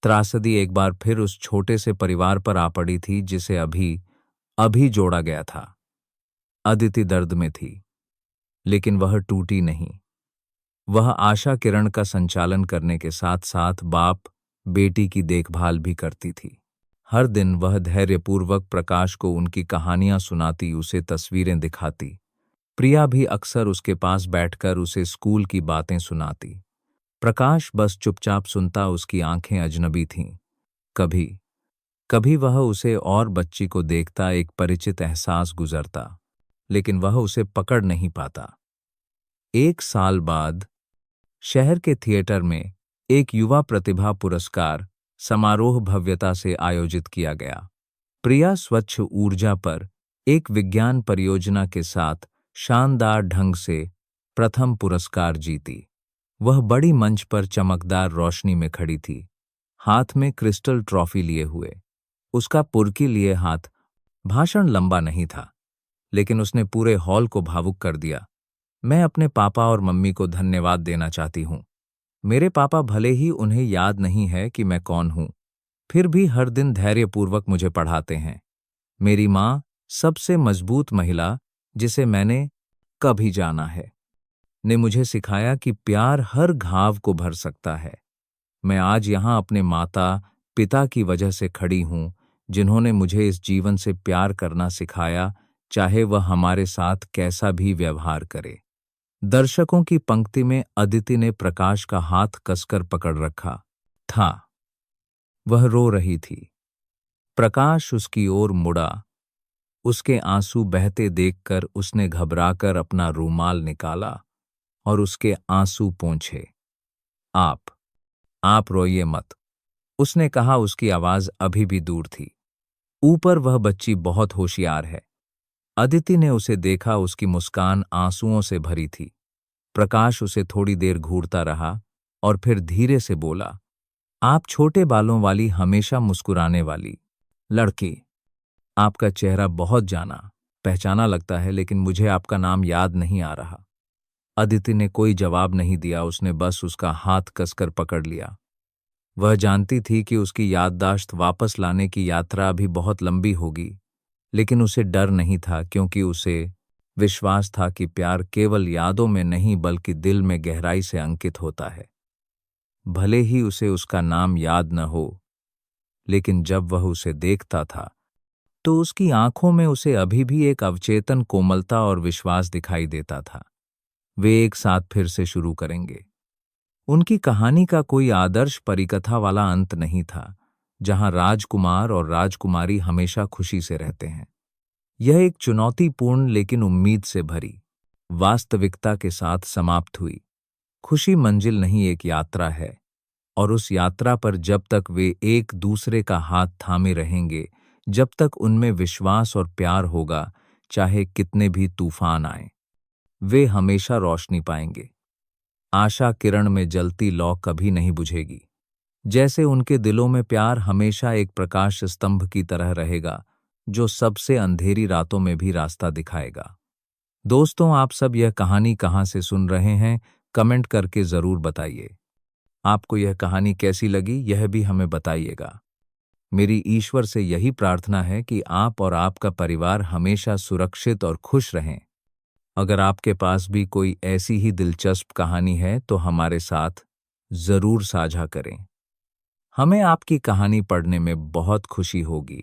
त्रासदी एक बार फिर उस छोटे से परिवार पर आ पड़ी थी जिसे अभी अभी जोड़ा गया था। अदिति दर्द में थी, लेकिन वह टूटी नहीं। वह आशा किरण का संचालन करने के साथ साथ बाप बेटी की देखभाल भी करती थी। हर दिन वह धैर्यपूर्वक प्रकाश को उनकी कहानियां सुनाती, उसे तस्वीरें दिखाती। प्रिया भी अक्सर उसके पास बैठकर उसे स्कूल की बातें सुनाती। प्रकाश बस चुपचाप सुनता, उसकी आंखें अजनबी थीं। कभी कभी वह उसे और बच्ची को देखता, एक परिचित एहसास गुजरता, लेकिन वह उसे पकड़ नहीं पाता। एक साल बाद शहर के थिएटर में एक युवा प्रतिभा पुरस्कार समारोह भव्यता से आयोजित किया गया। प्रिया स्वच्छ ऊर्जा पर एक विज्ञान परियोजना के साथ शानदार ढंग से प्रथम पुरस्कार जीती। वह बड़ी मंच पर चमकदार रोशनी में खड़ी थी, हाथ में क्रिस्टल ट्रॉफी लिए हुए। उसका पुरकी लिए हाथ। भाषण लंबा नहीं था, लेकिन उसने पूरे हॉल को भावुक कर दिया। मैं अपने पापा और मम्मी को धन्यवाद देना चाहती हूँ। मेरे पापा, भले ही उन्हें याद नहीं है कि मैं कौन हूँ, फिर भी हर दिन धैर्यपूर्वक मुझे पढ़ाते हैं। मेरी माँ, सबसे मजबूत महिला जिसे मैंने कभी जाना है, ने मुझे सिखाया कि प्यार हर घाव को भर सकता है। मैं आज यहाँ अपने माता पिता की वजह से खड़ी हूँ, जिन्होंने मुझे इस जीवन से प्यार करना सिखाया, चाहे वह हमारे साथ कैसा भी व्यवहार करे। दर्शकों की पंक्ति में अदिति ने प्रकाश का हाथ कसकर पकड़ रखा था। वह रो रही थी। प्रकाश उसकी ओर मुड़ा। उसके आंसू बहते देखकर उसने घबराकर अपना रूमाल निकाला और उसके आंसू पोंछे। आप रोइए मत, उसने कहा। उसकी आवाज अभी भी दूर थी। ऊपर वह बच्ची बहुत होशियार है। अदिति ने उसे देखा, उसकी मुस्कान आंसुओं से भरी थी। प्रकाश उसे थोड़ी देर घूरता रहा और फिर धीरे से बोला, आप छोटे बालों वाली, हमेशा मुस्कुराने वाली लड़की। आपका चेहरा बहुत जाना पहचाना लगता है, लेकिन मुझे आपका नाम याद नहीं आ रहा। अदिति ने कोई जवाब नहीं दिया, उसने बस उसका हाथ कसकर पकड़ लिया। वह जानती थी कि उसकी याददाश्त वापस लाने की यात्रा अभी बहुत लंबी होगी, लेकिन उसे डर नहीं था, क्योंकि उसे विश्वास था कि प्यार केवल यादों में नहीं बल्कि दिल में गहराई से अंकित होता है। भले ही उसे उसका नाम याद न हो, लेकिन जब वह उसे देखता था तो उसकी आंखों में उसे अभी भी एक अवचेतन कोमलता और विश्वास दिखाई देता था। वे एक साथ फिर से शुरू करेंगे। उनकी कहानी का कोई आदर्श परिकथा वाला अंत नहीं था, जहां राजकुमार और राजकुमारी हमेशा खुशी से रहते हैं। यह एक चुनौतीपूर्ण लेकिन उम्मीद से भरी वास्तविकता के साथ समाप्त हुई। खुशी मंजिल नहीं, एक यात्रा है, और उस यात्रा पर जब तक वे एक दूसरे का हाथ थामे रहेंगे, जब तक उनमें विश्वास और प्यार होगा, चाहे कितने भी तूफान आए, वे हमेशा रोशनी पाएंगे। आशा किरण में जलती लौ कभी नहीं बुझेगी। जैसे उनके दिलों में प्यार हमेशा एक प्रकाश स्तंभ की तरह रहेगा, जो सबसे अंधेरी रातों में भी रास्ता दिखाएगा। दोस्तों, आप सब यह कहानी कहाँ से सुन रहे हैं, कमेंट करके जरूर बताइए। आपको यह कहानी कैसी लगी, यह भी हमें बताइएगा। मेरी ईश्वर से यही प्रार्थना है कि आप और आपका परिवार हमेशा सुरक्षित और खुश रहें। अगर आपके पास भी कोई ऐसी ही दिलचस्प कहानी है तो हमारे साथ जरूर साझा करें। हमें आपकी कहानी पढ़ने में बहुत खुशी होगी।